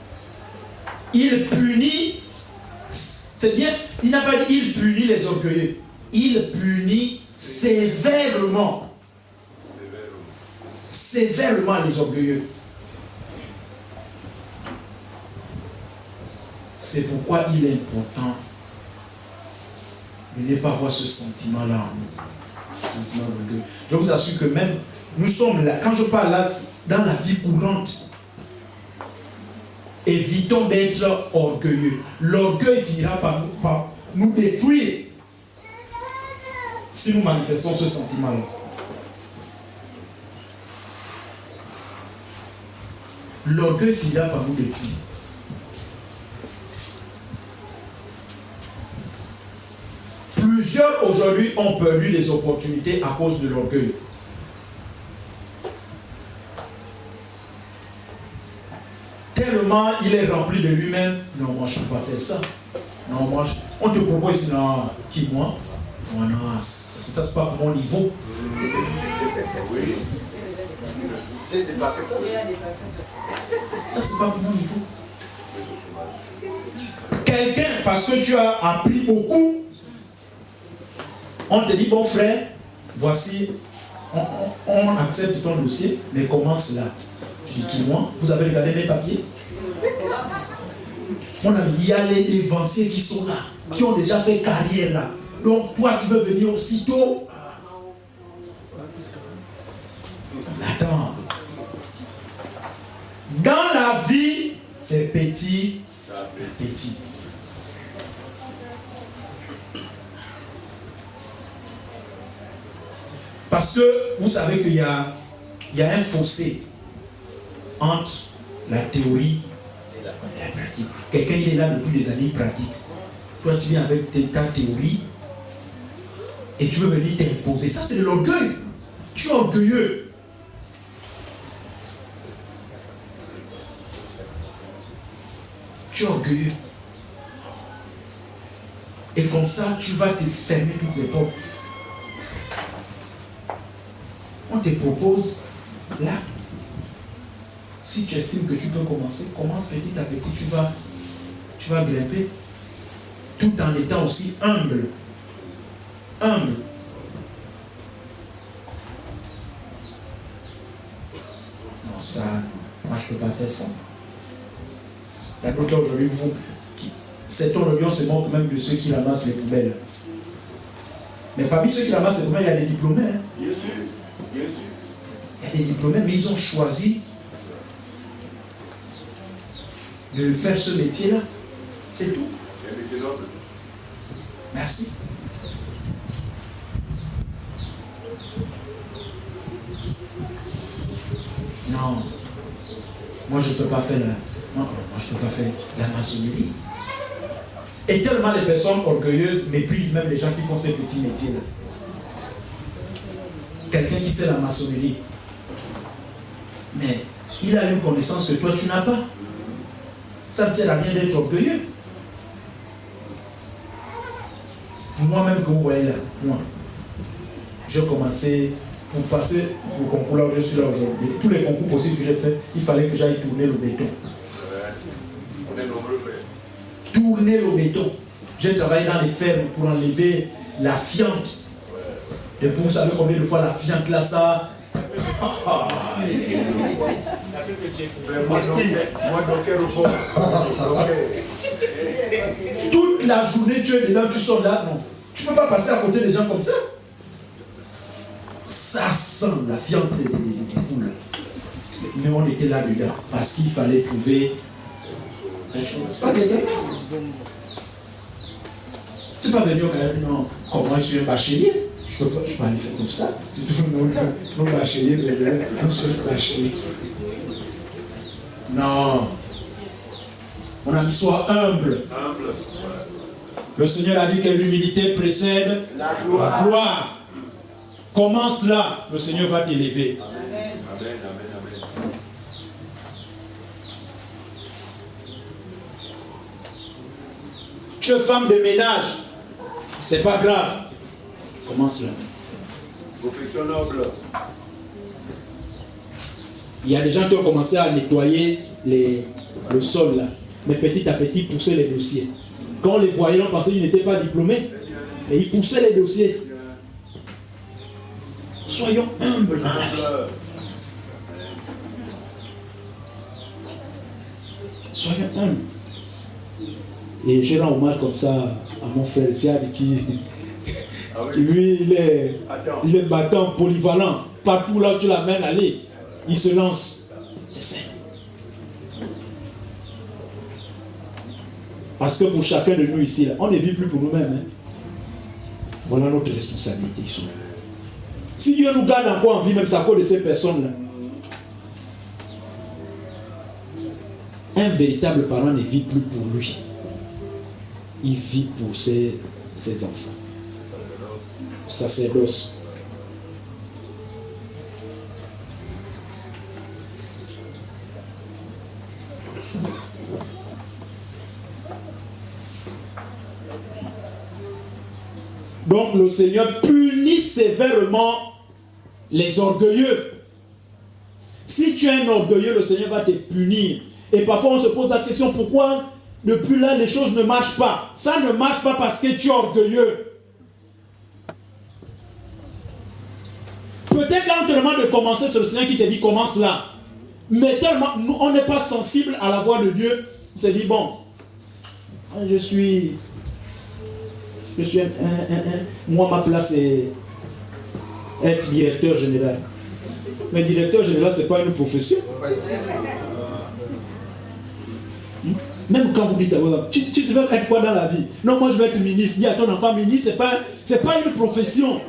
Il punit, c'est bien, il n'a pas dit il punit les orgueilleux. Il punit sévèrement. Sévèrement les orgueilleux. C'est pourquoi il est important de ne pas avoir ce sentiment-là en nous. Sentiment d'orgueil. Je vous assure que même, nous sommes là, quand je parle là, dans la vie courante, évitons d'être orgueilleux. L'orgueil finira par nous détruire si nous manifestons ce sentiment-là. L'orgueil finira par nous détruire. Plusieurs aujourd'hui ont perdu des opportunités à cause de l'orgueil. Tellement il est rempli de lui-même. Non, moi je ne peux pas faire ça. Non, moi on te propose, non, qui moi? Non, non, ça c'est pas pour mon niveau. Oui. J'ai dépassé ça. Ça c'est pas pour mon niveau. Quelqu'un, parce que tu as appris beaucoup, on te dit, bon frère, voici, on accepte ton dossier, mais commence là. Je dis, moi, vous avez regardé mes papiers? Mon ami, il y a les dévanciers qui sont là, qui ont déjà fait carrière là. Donc toi, tu veux venir aussitôt? Attends. Dans la vie, c'est petit, petit. Parce que vous savez qu'il y a un fossé entre la théorie et la pratique. Quelqu'un il est là depuis des années pratiques. Toi tu viens avec ta théorie et tu veux venir t'imposer. Ça c'est de l'orgueil. Tu es orgueilleux. Tu es orgueilleux. Et comme ça tu vas te fermer toutes les portes. On te propose là. Si tu estimes que tu peux commencer, commence petit à petit, tu vas grimper. Tout en étant aussi humble. Humble. Non, ça, non. Moi, je ne peux pas faire ça. D'accord, aujourd'hui, cet aujourd'hui, on se moque même de ceux qui ramassent les poubelles. Mais parmi ceux qui ramassent les poubelles, il y a des diplômés. Hein. Bien sûr. Bien sûr. Il y a des diplômés, mais ils ont choisi de faire ce métier-là. C'est tout. Et maintenant, Merci. Non. Moi, je ne peux pas faire moi, je ne peux pas faire la maçonnerie. Et tellement les personnes orgueilleuses méprisent même les gens qui font ces petits métiers-là. Quelqu'un qui fait la maçonnerie, mais il a une connaissance que toi, tu n'as pas. Ça ne sert à rien d'être orgueilleux. Moi-même que vous voyez là, moi, j'ai commencé pour passer au concours là où je suis là aujourd'hui. Tous les concours possibles que j'ai fait, il fallait que j'aille tourner le béton. On est nombreux, frère. Tourner le béton. J'ai travaillé dans les fermes pour enlever la fiente. Et vous savez combien de fois la fiente là, ça. Toute la journée, tu es dedans, tu sors là. Non. Tu ne peux pas passer à côté des gens comme ça. Ça sent la fiente des poules. Mais on était là dedans parce qu'il fallait trouver. C'est pas quelqu'un. Tu n'es pas venu au Canada, non. Comment je suis un bachelier? Je ne peux pas aller faire comme ça. C'est tout nos bacheliers, non, seul bachelier. Non. Mon ami, sois humble. Le Seigneur a dit que l'humilité précède la gloire. Commence là, le Seigneur va t'élever. Amen. Amen, amen, amen. Tu es femme de ménage, c'est pas grave. Commence là. Profession noble. Il y a des gens qui ont commencé à nettoyer le sol là, mais petit à petit pousser les dossiers. Quand on les voyait, on pensait qu'ils n'étaient pas diplômés, et ils poussaient les dossiers. Soyons humbles dans la vie. Soyons humbles. Et je rends hommage comme ça à mon frère Siad qui lui, il est battant, polyvalent. Partout là où tu l'amènes, allez, il se lance. C'est ça. Parce que pour chacun de nous ici, là, on ne vit plus pour nous-mêmes. Hein. Voilà notre responsabilité. Si Dieu nous garde encore en vie, même c'est à cause de ces personnes-là. Un véritable parent ne vit plus pour lui. Il vit pour ses enfants. Sacerdoce. Donc le Seigneur punit sévèrement les orgueilleux. Si tu es un orgueilleux, le Seigneur va te punir. Et parfois on se pose la question, pourquoi depuis là les choses ne marchent pas? Ça ne marche pas parce que tu es orgueilleux. Peut-être là on te demande de commencer, c'est le Seigneur qui te dit commence là. Mais tellement nous, on n'est pas sensible à la voix de Dieu, on s'est dit bon, je suis moi ma place est être directeur général. Mais directeur général, ce n'est pas une profession. Même quand vous dites, tu veux être quoi dans la vie? Non, moi je veux être ministre. Dis à ton enfant, ministre, ce n'est pas une profession.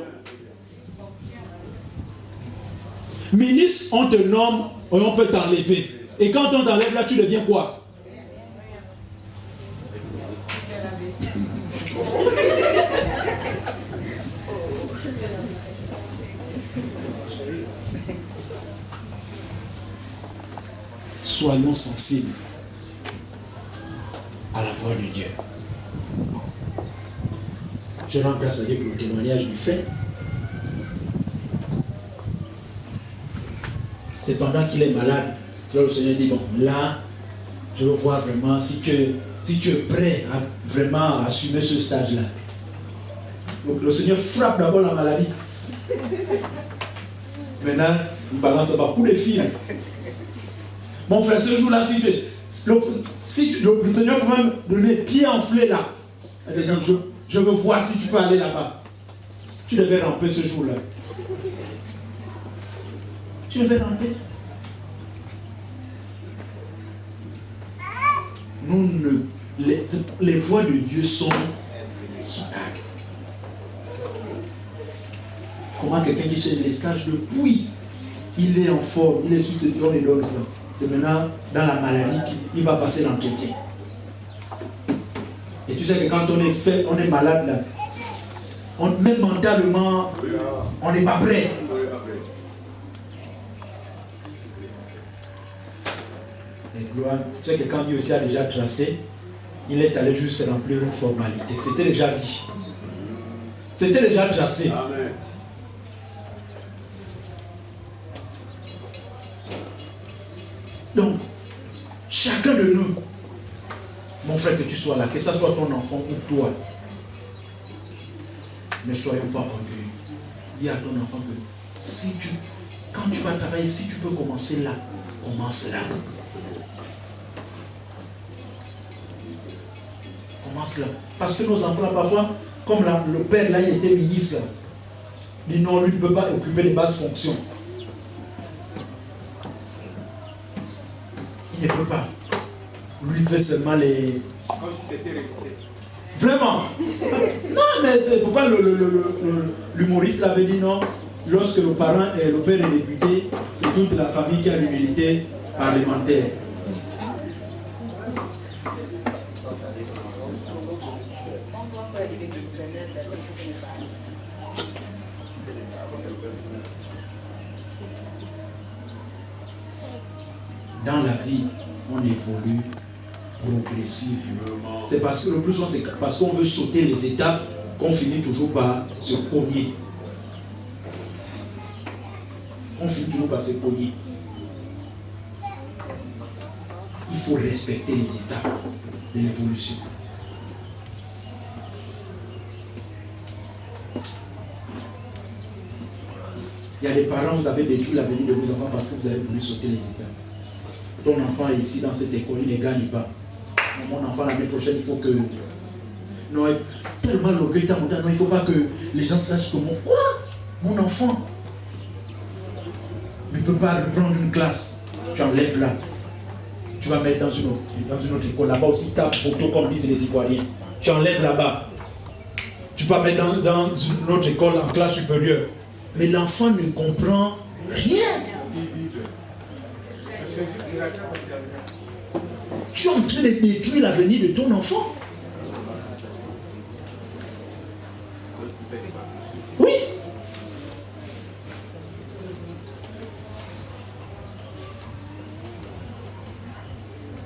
Ministre, on te nomme et on peut t'enlever. Et quand on t'enlève là, tu deviens quoi? Soyons sensibles à la voix de Dieu. Je rends grâce à Dieu pour le témoignage du frère. C'est pendant qu'il est malade, c'est là le Seigneur dit, bon, là, je veux voir vraiment si tu es prêt à vraiment assumer ce stage-là. Donc le Seigneur frappe d'abord la maladie. Maintenant, il balance par tous les fils. Mon frère, ce jour-là, si le Seigneur peut même donner pied enflé là. Je veux voir si tu peux aller là-bas. Tu devais ramper ce jour-là. Tu devais ramper. Les voix de Dieu sont son âme. Comment quelqu'un qui cherche l'esclave depuis, il est en forme, il est sous ses plans et d'autres. C'est maintenant dans la maladie qu'il va passer l'entretien. Et tu sais que quand on est malade là, même mentalement, on n'est pas prêt. Et gloire, tu sais que quand Dieu aussi a déjà tracé, il est allé juste remplir une formalité. C'était déjà dit. C'était déjà tracé. Amen. Donc, chacun de nous, mon frère, que tu sois là, que ce soit ton enfant ou toi, ne soyons pas orgueilleux. Dis à ton enfant que quand tu vas travailler, si tu peux commencer là, commence là. Commence là. Parce que nos enfants là, parfois, comme le père là, il était ministre là, il dit non, lui ne peut pas occuper les basses fonctions. Il ne peut pas. Lui fait seulement les... Comme si c'était réputé. Vraiment. Non, mais c'est pourquoi l'humoriste avait dit non. Lorsque le parent et le père est député, c'est toute la famille qui a l'humilité parlementaire. Dans la vie, on évolue progressivement. C'est parce que le plus souvent, c'est parce qu'on veut sauter les étapes qu'on finit toujours par se cogner. On finit toujours par se cogner. Il faut respecter les étapes de l'évolution. Il y a des parents, vous avez détruit l'avenir de vos enfants parce que vous avez voulu sauter les étapes. Ton enfant est ici dans cette école, il ne gagne pas. Mon enfant l'année prochaine, il faut que... Non, tellement l'orgueil est monté. Non, il ne faut pas que les gens sachent que mon enfant ne peut pas reprendre une classe. Tu enlèves là. Tu vas mettre dans une autre école. Là-bas aussi, tape photo comme disent les Ivoiriens. Tu enlèves là-bas. Tu vas mettre dans une autre école en classe supérieure. Mais l'enfant ne comprend rien. Tu es en train de détruire l'avenir de ton enfant. Oui.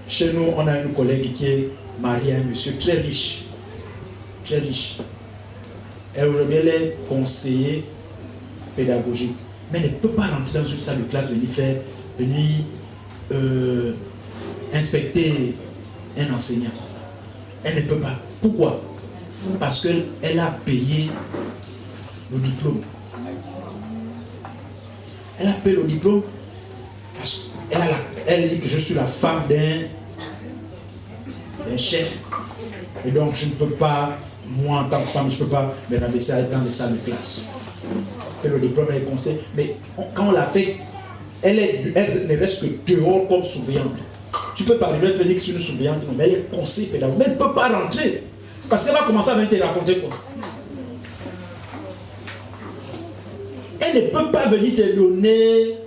Chez nous, on a une collègue qui est mariée à un monsieur très riche. Très riche. Elle aujourd'hui, elle est conseillère pédagogique. Mais elle ne peut pas rentrer dans une salle de classe, venir inspecter un enseignant. Elle ne peut pas. Pourquoi? Parce qu'elle a payé le diplôme. Elle a payé le diplôme parce qu'elle dit que je suis la femme d'un chef. Et donc je ne peux pas, moi en tant que femme, je ne peux pas me rabaisser à être dans les salles de classe. Elle a le diplôme, elle est conseillère. Mais quand on l'a fait, elle ne reste que dehors comme surveillante. Tu peux pas arriver à te dire que c'est une surveillante, mais elle est conseillère pédagogique. Mais elle ne peut pas rentrer. Parce qu'elle va commencer à venir te raconter quoi. Elle ne peut pas venir te donner.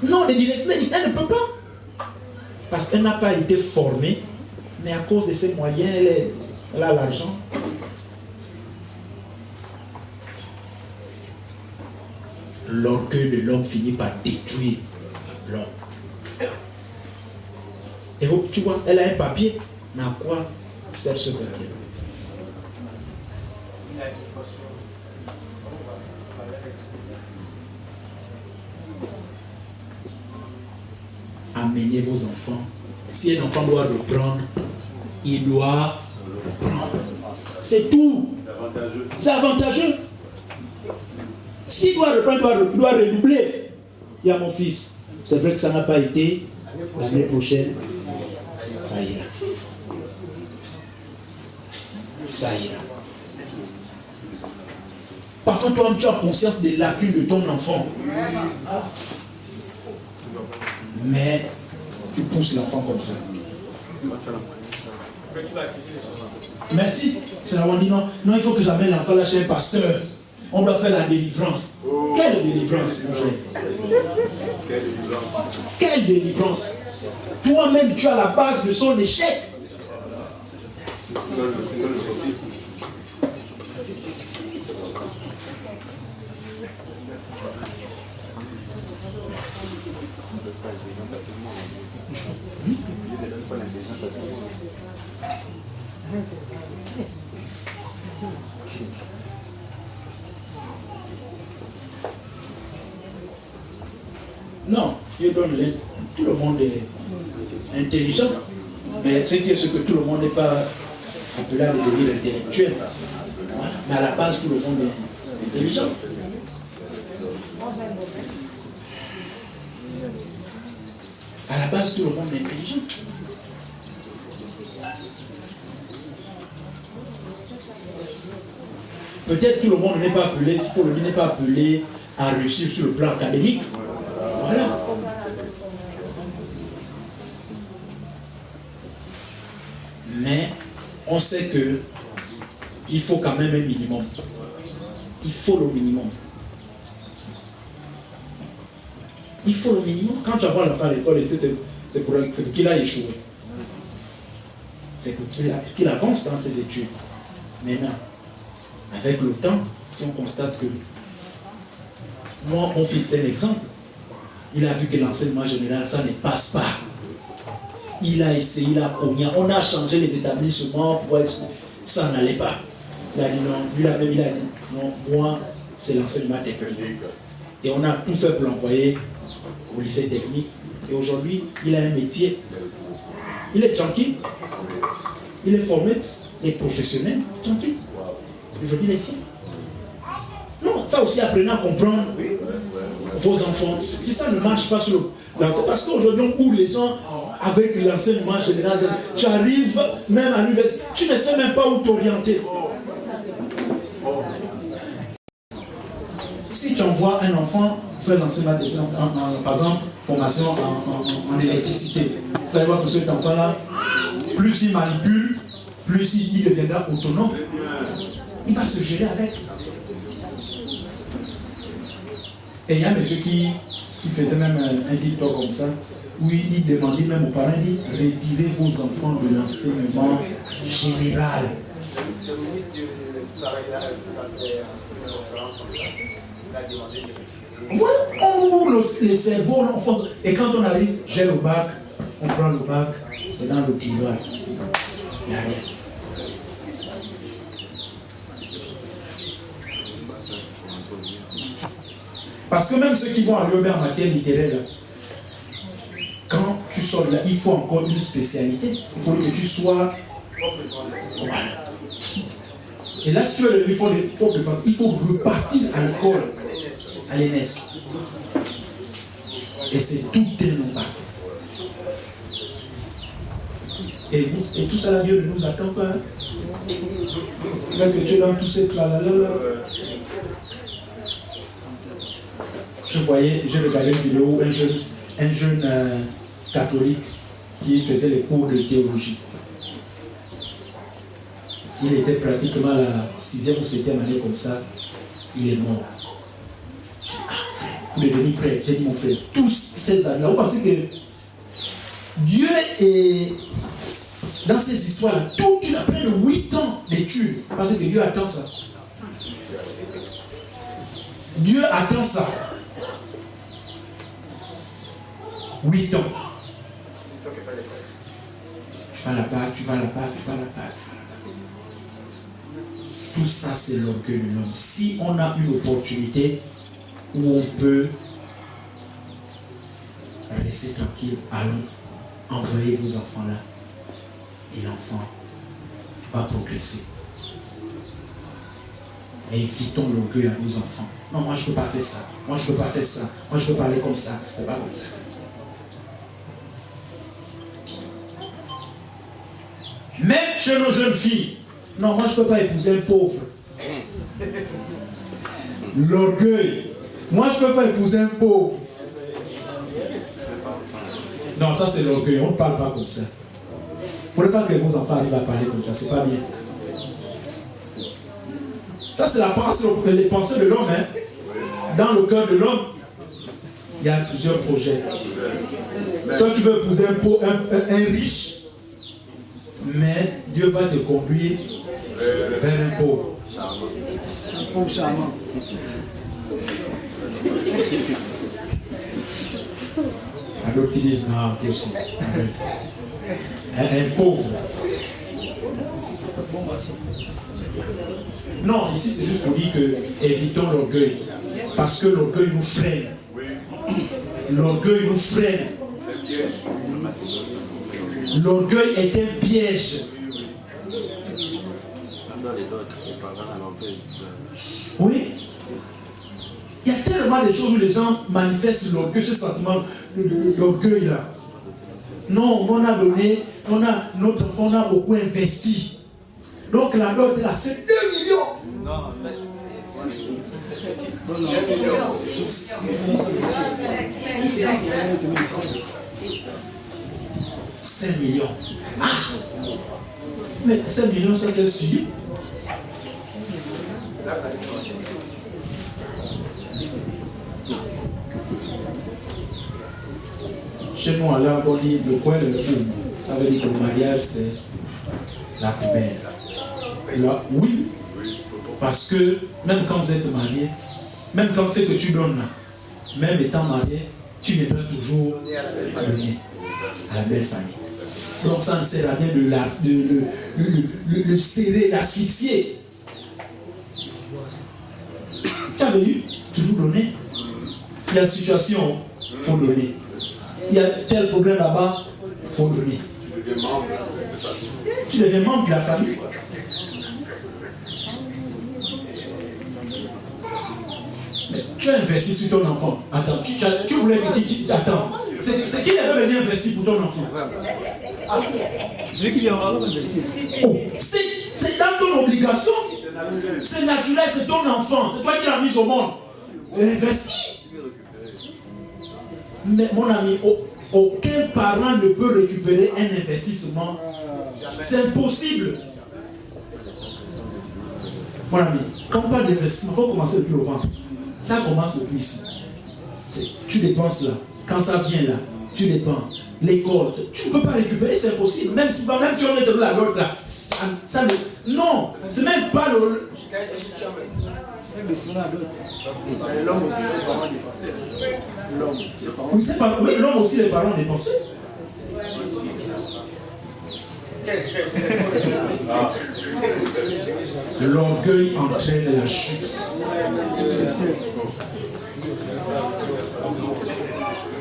Non, les directeurs, elle ne peut pas. Parce qu'elle n'a pas été formée. Mais à cause de ses moyens, elle a l'argent. L'orgueil de l'homme finit par détruire l'homme. Et donc, tu vois, elle a un papier. Mais à quoi sert ce papier? Amenez vos enfants. Si un enfant doit reprendre, il doit reprendre. C'est tout. C'est avantageux. S'il doit reprendre, il doit redoubler. Il y a mon fils. C'est vrai que ça n'a pas été. L'année prochaine, ça ira. Ça ira. Parfois, toi, tu as conscience des lacunes de ton enfant. Mais tu pousses l'enfant comme ça. Merci. C'est là où on dit non. Non, il faut que j'amène l'enfant là chez un pasteur. On doit faire la délivrance. Quelle délivrance, mon frère? Quelle délivrance? Toi-même, tu as la base de son échec. Non, Dieu donne l'aide. Tout le monde est intelligent. Mais ce qui est ce que tout le monde n'est pas appelé à devenir intellectuel. Voilà. Mais à la base, tout le monde est intelligent. À la base, tout le monde est intelligent. Peut-être tout le monde n'est pas appelé, si pour le dire, n'est pas appelé à réussir sur le plan académique. Voilà. Mais on sait que il faut quand même un minimum. Il faut le minimum. Il faut le minimum. Quand tu vas l'enfant à l'école, c'est pour qu'il a échoué. C'est pour qu'il avance dans ses études. Maintenant, avec le temps, si on constate que moi, mon fils, c'est l'exemple. Il a vu que l'enseignement général, ça ne passe pas. Il a essayé, il a cogné. On a changé les établissements pour voir que ça n'allait pas. Il a dit non, lui-même, il a dit non, moi, c'est l'enseignement technique. Et on a tout fait pour l'envoyer au lycée technique. Et aujourd'hui, il a un métier. Il est tranquille. Il est formé et professionnel. Tranquille. Aujourd'hui, il est fier. Non, ça aussi, apprenez à comprendre vos enfants. Si ça ne marche pas sur le... C'est parce qu'aujourd'hui, on court les gens avec l'enseignement général. Tu arrives même à l'université. Tu ne sais même pas où t'orienter. Si tu envoies un enfant faire l'enseignement, par exemple, formation en électricité, tu vas voir que cet enfant-là, plus il manipule, plus il deviendra autonome. Il va se gérer avec. Et il y a un monsieur qui faisait même un dicton comme ça, où il demandait même aux parents, il dit, retirez vos enfants de l'enseignement général. Le ministre du Travail a fait une conférence comme ça. Il a demandé de retirer. Voilà, on ouvre les cerveaux, on force. Et quand on arrive, j'ai le bac, on prend le bac, c'est dans le tiroir. Il n'y a rien. Parce que même ceux qui vont à l'UEB en matière littéraire, quand tu sors de là, il faut encore une spécialité. Il faut que tu sois... Voilà. Et là, si tu veux, il faut repartir à l'école, à l'ENS. Et c'est tout tellement bas. Et tout ça, Dieu ne nous attend pas. Même que tu es dans tous ces tralala. Je regardais une vidéo où un jeune catholique qui faisait les cours de théologie. Il était pratiquement à la 6e ou 7e année comme ça. Il est mort. Vous devenez prêtre. J'ai dit mon frère, tous ces années-là, vous pensez que Dieu est dans ces histoires-là, tout il a près de 8 ans d'études. Parce que Dieu attend ça. Dieu attend ça. 8 ans. Tu vas là-bas, tu vas là-bas, tu vas là-bas, tu vas là-bas. Tout ça, c'est l'orgueil de l'homme. Si on a une opportunité où on peut rester tranquille, allons, envoyez vos enfants là. Et l'enfant va progresser. Et évitons l'orgueil à nos enfants. Non, moi je ne peux pas faire ça. Moi je ne peux pas faire ça. Moi je peux pas aller comme ça. C'est pas comme ça. Même chez nos jeunes filles. Non, moi je ne peux pas épouser un pauvre. L'orgueil. Moi je ne peux pas épouser un pauvre. Non, ça c'est l'orgueil. On ne parle pas comme ça. ne faudrait pas que vos enfants arrivent à parler comme ça, c'est pas bien. Ça, c'est les pensées de l'homme. Hein. Dans le cœur de l'homme, il y a plusieurs projets. Toi, tu veux épouser un riche, mais Dieu va te conduire vers un pauvre. Un pauvre charmant. À d'autres qui disent non, aussi. Un pauvre. Non, ici c'est juste pour dire que évitons l'orgueil. Parce que l'orgueil nous freine. L'orgueil nous freine. L'orgueil est un piège. Oui. Il y a tellement de choses où les gens manifestent l'orgueil, ce sentiment, l'orgueil là. Non, on a donné, notre enfant a beaucoup investi. Donc la dot là, c'est 2 millions. Non, en fait. 5 millions. Ah! Mais 5 millions, ça c'est studio. Chez nous, là, on dit le coin de l'homme. Ça veut dire que le mariage, c'est la poubelle. Là, oui. Parce que même quand vous êtes marié, même quand c'est que tu donnes là, même étant marié, tu viendras toujours donner à la belle famille. Donc ça ne sert à rien de le serrer, l'asphyxier. Tu as vu? Toujours donner. Il y a une situation, il faut donner. Il y a tel problème là-bas, il faut donner. Tu deviens membre de la famille. Mais tu as investi sur ton enfant. Attends, tu voulais que attends. C'est qui avait venu investir pour ton enfant? Je veux qu'il y ait un investi. Oh, c'est dans ton obligation. C'est naturel, c'est ton enfant. C'est toi qui l'as mis au monde. Investis. Mais mon ami, aucun parent ne peut récupérer un investissement. C'est impossible. Mon ami, quand on parle d'investissement, il faut commencer depuis le ventre. Ça commence depuis ici. Tu dépenses là. Quand ça vient là, tu dépenses. L'école, tu ne peux pas récupérer, c'est impossible. Même si on est dans la note là, non, c'est même pas le. L'homme aussi, ses parents dépensés. Oui, l'homme aussi, les parents dépensés. L'orgueil entraîne la chute.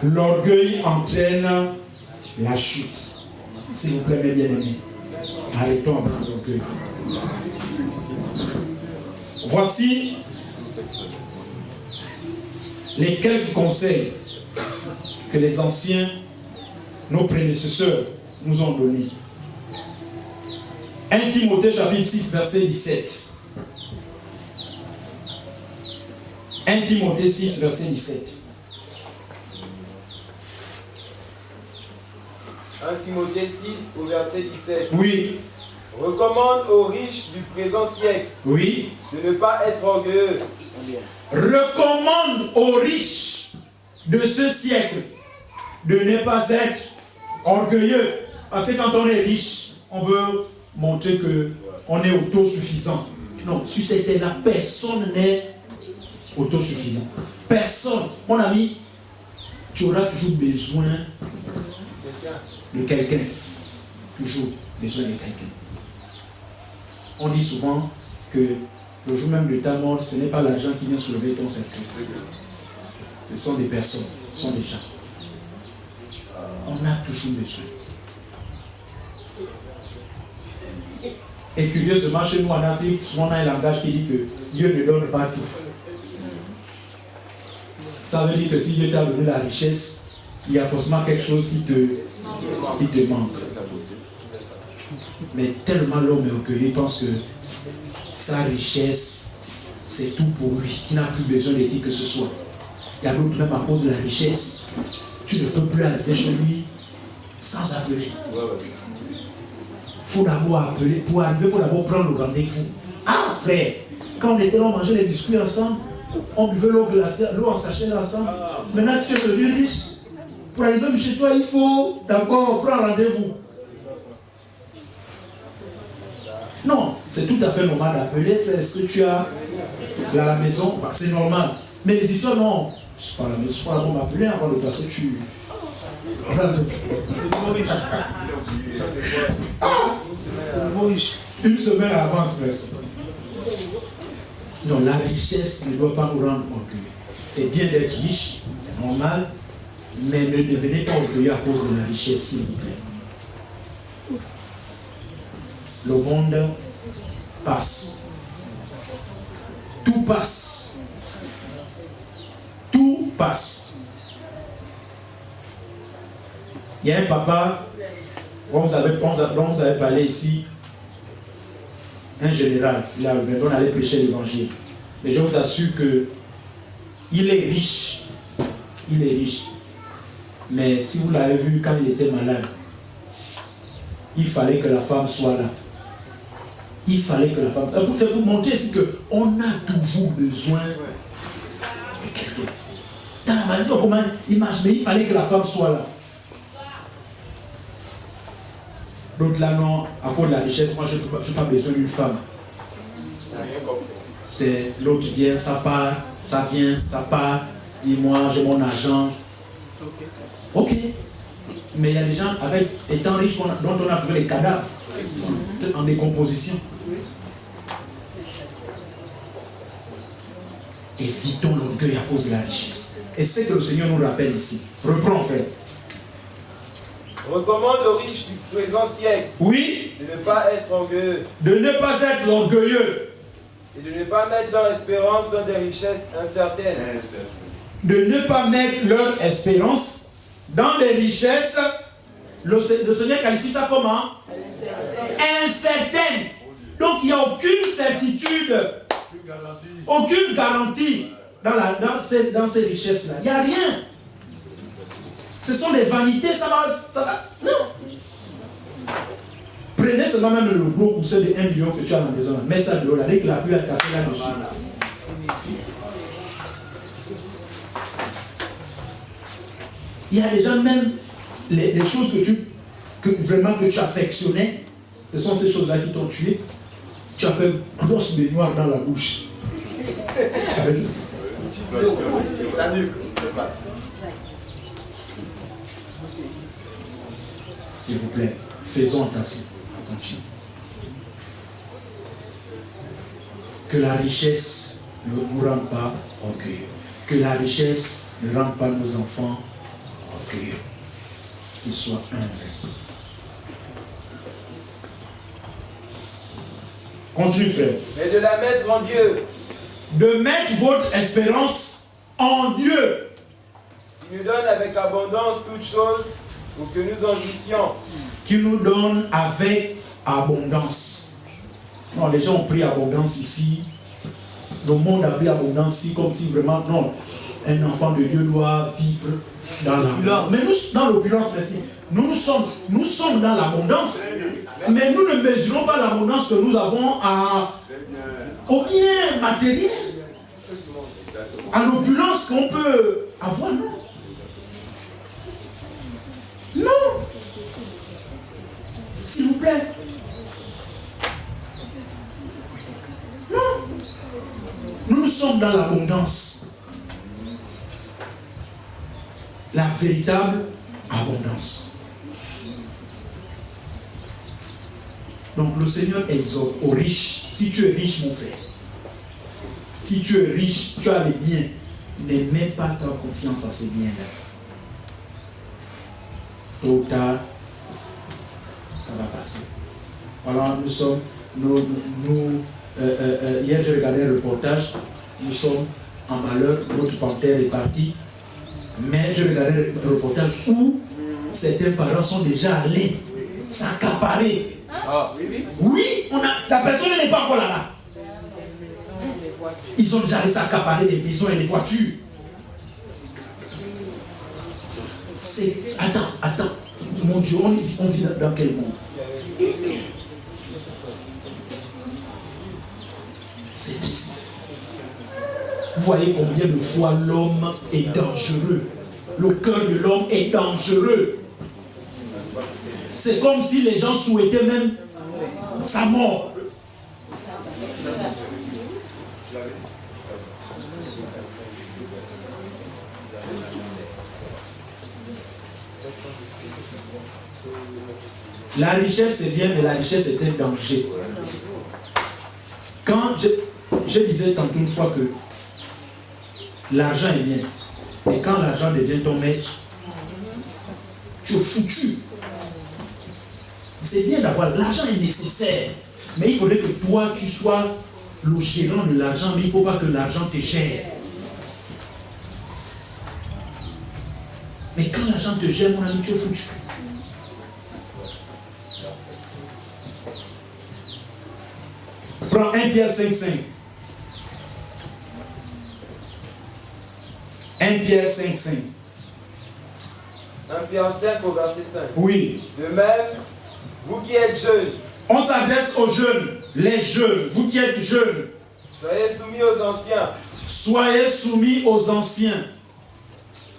L'orgueil entraîne la chute. S'il vous plaît, mes bien-aimés, arrêtons avec l'orgueil. Voici les quelques conseils que les anciens, nos prédécesseurs, nous ont donnés. 1 Timothée chapitre 6, verset 17. 1 Timothée 6, verset 17. 1 Timothée 6 au verset 17. Oui. Recommande aux riches du présent siècle Oui. de ne pas être orgueilleux. Recommande aux riches de ce siècle de ne pas être orgueilleux. Parce que quand on est riche, on veut montrer qu'on est autosuffisant. Non, sur cette terre-là, personne n'est autosuffisant. Personne. Mon ami, tu auras toujours besoin de quelqu'un. Toujours besoin de quelqu'un. On dit souvent que le jour même de ta mort, ce n'est pas l'argent qui vient soulever ton cercueil. Ce sont des personnes, ce sont des gens. On a toujours besoin. Et curieusement, chez nous en Afrique, souvent on a un langage qui dit que Dieu ne donne pas tout. Ça veut dire que si Dieu t'a donné la richesse, il y a forcément quelque chose qui te manque. Mais tellement l'homme est orgueilleux, il pense que sa richesse, c'est tout pour lui, qui n'a plus besoin de dire que ce soit. Il y a d'autres, même à cause de la richesse, tu ne peux plus arriver chez lui sans appeler. faut d'abord appeler. Pour arriver, il faut d'abord prendre le rendez-vous. Ah, frère, quand on était là, on mangeait les biscuits ensemble, on buvait l'eau glacée, l'eau en sachet ensemble. Maintenant, tu es devenu riche. Pour arriver chez toi, il faut d'abord prendre rendez-vous. Non, c'est tout à fait normal d'appeler. Frère, est-ce que tu as la maison? C'est normal. Mais les histoires, non. C'est pas la maison, il faut d'abord m'appeler avant de passer. Tu. Une semaine à l'avance, merci. Non, la richesse ne doit pas nous rendre orgueilleux. C'est bien d'être riche, c'est normal, mais ne devenez pas orgueilleux à cause de la richesse, s'il vous plaît. Le monde passe. Tout passe. Tout passe. Il y a un papa, dont vous avez parlé ici, un général, on allait prêcher l'évangile. Mais je vous assure que il est riche. Il est riche. Mais si vous l'avez vu quand il était malade, il fallait que la femme soit là. Il fallait que la femme soit là. C'est pour montrer ici qu'on a toujours besoin de quelqu'un. Dans la maladie, comment il marche, mais il fallait que la femme soit là. Donc là, non, à cause de la richesse, moi je n'ai pas besoin d'une femme. C'est l'autre qui vient, ça part, ça vient, ça part, et moi j'ai mon argent. Ok. Mais il y a des gens étant riches dont on a trouvé les cadavres en décomposition. Évitons l'orgueil à cause de la richesse. Et c'est ce que le Seigneur nous rappelle ici. Reprends, frère. Recommande aux riches du présent siècle, oui, de ne pas être orgueilleux, de ne pas être orgueilleux, et de ne pas mettre leur espérance dans des richesses incertaines. De ne pas mettre leur espérance dans des richesses. Le Seigneur qualifie ça comment? Incertaine. Donc il n'y a aucune certitude, aucune garantie dans ces richesses-là. Il n'y a rien. Ce sont des vanités, ça va. Non. Prenez seulement même le gros coussin de 1 million que tu as dans la maison. Mets ça de l'eau là, dès que la pluie a tapé là-dessus. Il y a déjà même les choses que tu affectionnais. Ce sont ces choses-là qui t'ont tué. Tu as fait grosse baignoire dans la bouche. La nuque. S'il vous plaît, faisons attention. Que la richesse ne nous rende pas orgueilleux. Que la richesse ne rende pas nos enfants orgueilleux. Qu'ils soient humbles. Continue, frère. Mais de la mettre en Dieu. De mettre votre espérance en Dieu. Qui nous donne avec abondance toutes choses pour que nous en jouissions. Qui nous donne avec abondance. Non, les gens ont pris abondance ici. Le monde a pris abondance ici comme si vraiment, non, un enfant de Dieu doit vivre dans l'abondance. Mais nous, dans l'opulence, merci. Nous sommes dans l'abondance. Mais nous ne mesurons pas l'abondance que nous avons au bien matériel. À l'opulence qu'on peut avoir, non. Non. S'il vous plaît. Non. Nous sommes dans l'abondance. La véritable abondance. Donc le Seigneur exhorte aux riches. Si tu es riche, mon frère, si tu es riche, tu as les biens, ne mets pas ta confiance à ces biens-là. Tôt ou tard, ça va passer. Voilà, nous sommes, hier j'ai regardé un reportage, nous sommes en malheur, notre panthère est partie, mais j'ai regardé un reportage où certains parents sont déjà allés s'accaparer. Oui, la personne n'est pas encore là-bas. Ils ont déjà allés s'accaparer des maisons et des voitures. Attends, mon Dieu, on vit dans quel monde? C'est triste. Vous voyez combien de fois l'homme est dangereux. Le cœur de l'homme est dangereux. C'est comme si les gens souhaitaient même sa mort. La richesse c'est bien, mais la richesse est un danger. Quand je disais tantôt une fois que l'argent est bien, et quand l'argent devient ton maître, tu es foutu. C'est bien d'avoir, l'argent est nécessaire, mais il faudrait que toi tu sois le gérant de l'argent, mais il ne faut pas que l'argent te gère. Mais quand l'argent te gère, mon ami, tu es foutu. Prends 1 Pierre 5,5. 1 Pierre 5,5. 1 Pierre 5 au verset 5. Oui. De même, vous qui êtes jeunes, On s'adresse aux jeunes, les jeunes, vous qui êtes jeunes. soyez soumis aux anciens, Soyez soumis aux anciens.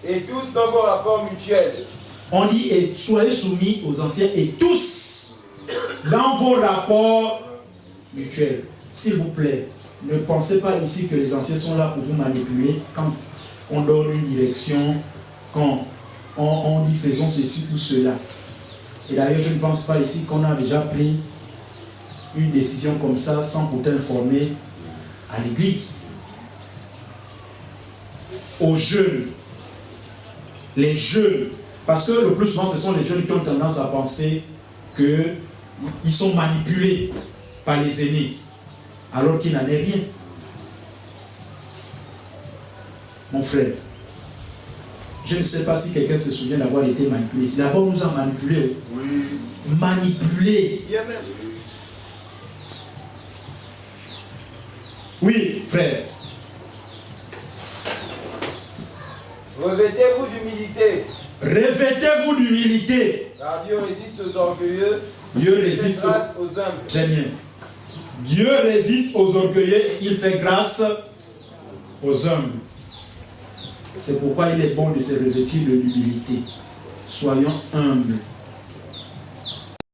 et tous dans vos rapports mutuels. On dit et soyez soumis aux anciens et tous dans vos rapports mutuels. S'il vous plaît, ne pensez pas ici que les anciens sont là pour vous manipuler quand on donne une direction, quand on dit faisons ceci ou cela. Et d'ailleurs, je ne pense pas ici qu'on a déjà pris une décision comme ça sans pourtant informer à l'église. Aux jeunes, les jeunes, parce que le plus souvent ce sont les jeunes qui ont tendance à penser qu'ils sont manipulés par les aînés, alors qu'il n'en est rien. Mon frère, je ne sais pas si quelqu'un se souvient d'avoir été manipulé. D'abord, on nous a manipulés. Oui. Manipulés. Bien même. Oui, frère. Revêtez-vous d'humilité, Revêtez-vous d'humilité. car Dieu résiste aux orgueilleux, Dieu et fait résiste grâce aux humbles. Très bien. Dieu résiste aux orgueilleux et il fait grâce aux hommes. C'est pourquoi il est bon de se revêtir de l'humilité. Soyons humbles.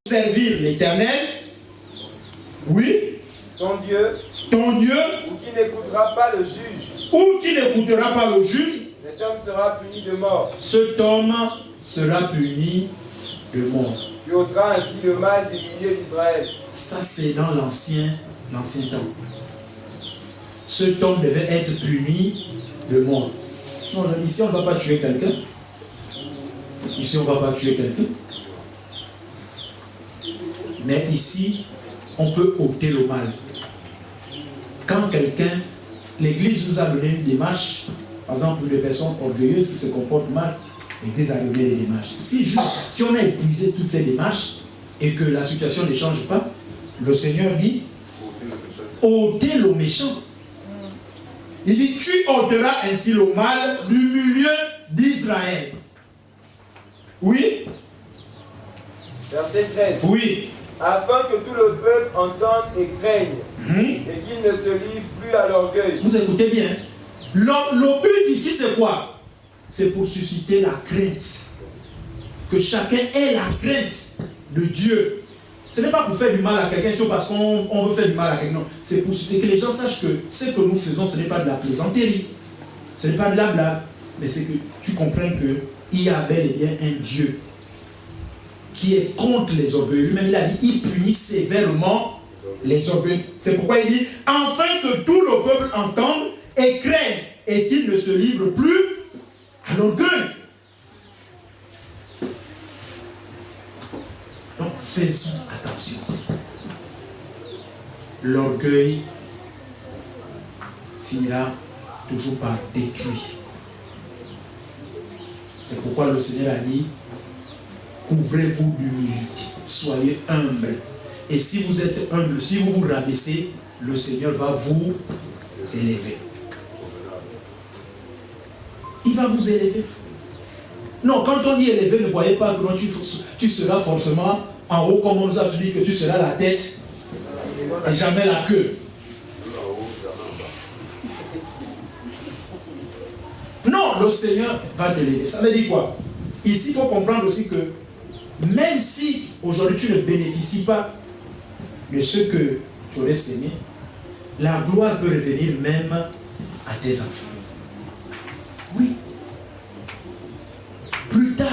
Servir l'Éternel, oui, Ton Dieu, ton Dieu, ou qui n'écoutera pas le juge, ou qui n'écoutera pas le juge, cet homme sera puni de mort. cet homme sera puni de mort. Tu ôteras ainsi le mal du milieu d'Israël. Ça, c'est dans l'ancien temps. Cet homme devait être puni de mort. Non, ici, on ne va pas tuer quelqu'un. Ici, on ne va pas tuer quelqu'un. Mais ici, on peut ôter le mal. Quand quelqu'un, l'Église nous a donné une démarche, par exemple, pour des personnes orgueilleuses qui se comportent mal, l'Église a donné des démarches. Si on a épuisé toutes ces démarches et que la situation ne change pas, le Seigneur dit, ôtez le méchant. Il dit, tu ôteras ainsi le mal du milieu d'Israël. Oui? Verset 13. Oui. Afin que tout le peuple entende et craigne, et qu'il ne se livre plus à l'orgueil. Vous écoutez bien. Le but ici, c'est quoi? C'est pour susciter la crainte. Que chacun ait la crainte de Dieu. Ce n'est pas pour faire du mal à quelqu'un, c'est parce qu'on veut faire du mal à quelqu'un. C'est pour susciter que les gens sachent que ce que nous faisons, ce n'est pas de la plaisanterie. Ce n'est pas de la blague. Mais c'est que tu comprends qu'il y a bel et bien un Dieu qui est contre les orgueilleux. Lui-même, il a dit, il punit sévèrement les orgueilleux. C'est pourquoi il dit, afin que tout le peuple entende et craigne, et qu'il ne se livre plus à l'orgueil. Donc, faisons attention. L'orgueil finira toujours par détruire. C'est pourquoi le Seigneur a dit, couvrez-vous d'humilité, soyez humbles. Et si vous êtes humble, si vous vous rabaissez, le Seigneur va vous élever. Il va vous élever. Non, quand on dit élever, ne voyez pas que tu seras forcément en haut, comme on nous a dit que tu seras la tête et jamais la queue. le Seigneur va te l'aider. Ça veut dire quoi? Ici, il faut comprendre aussi que même si aujourd'hui tu ne bénéficies pas de ce que tu aurais semé, la gloire peut revenir même à tes enfants. Oui. Plus tard,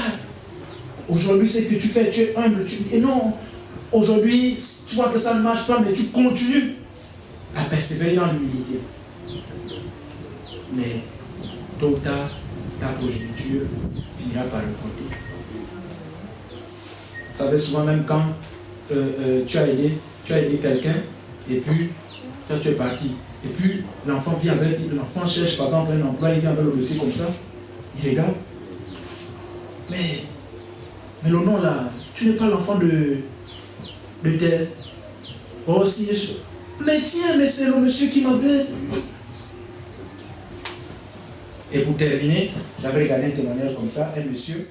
aujourd'hui, c'est que tu fais, tu es humble, tu dis, et non, aujourd'hui, tu vois que ça ne marche pas, mais tu continues à persévérer dans l'humilité. Mais, tôt ou tard, ta progéniture finira par le porter. Vous savez, souvent, même quand tu as aidé quelqu'un, et puis, toi, tu es parti. Et puis, l'enfant vient avec, l'enfant cherche, par exemple, un emploi, il vient avec le dossier comme ça, il regarde. Mais le nom là, tu n'es pas l'enfant de tel. Oh si, mais tiens, mais c'est le monsieur qui m'avait. Et pour terminer, j'avais regardé un témoignage comme ça, un monsieur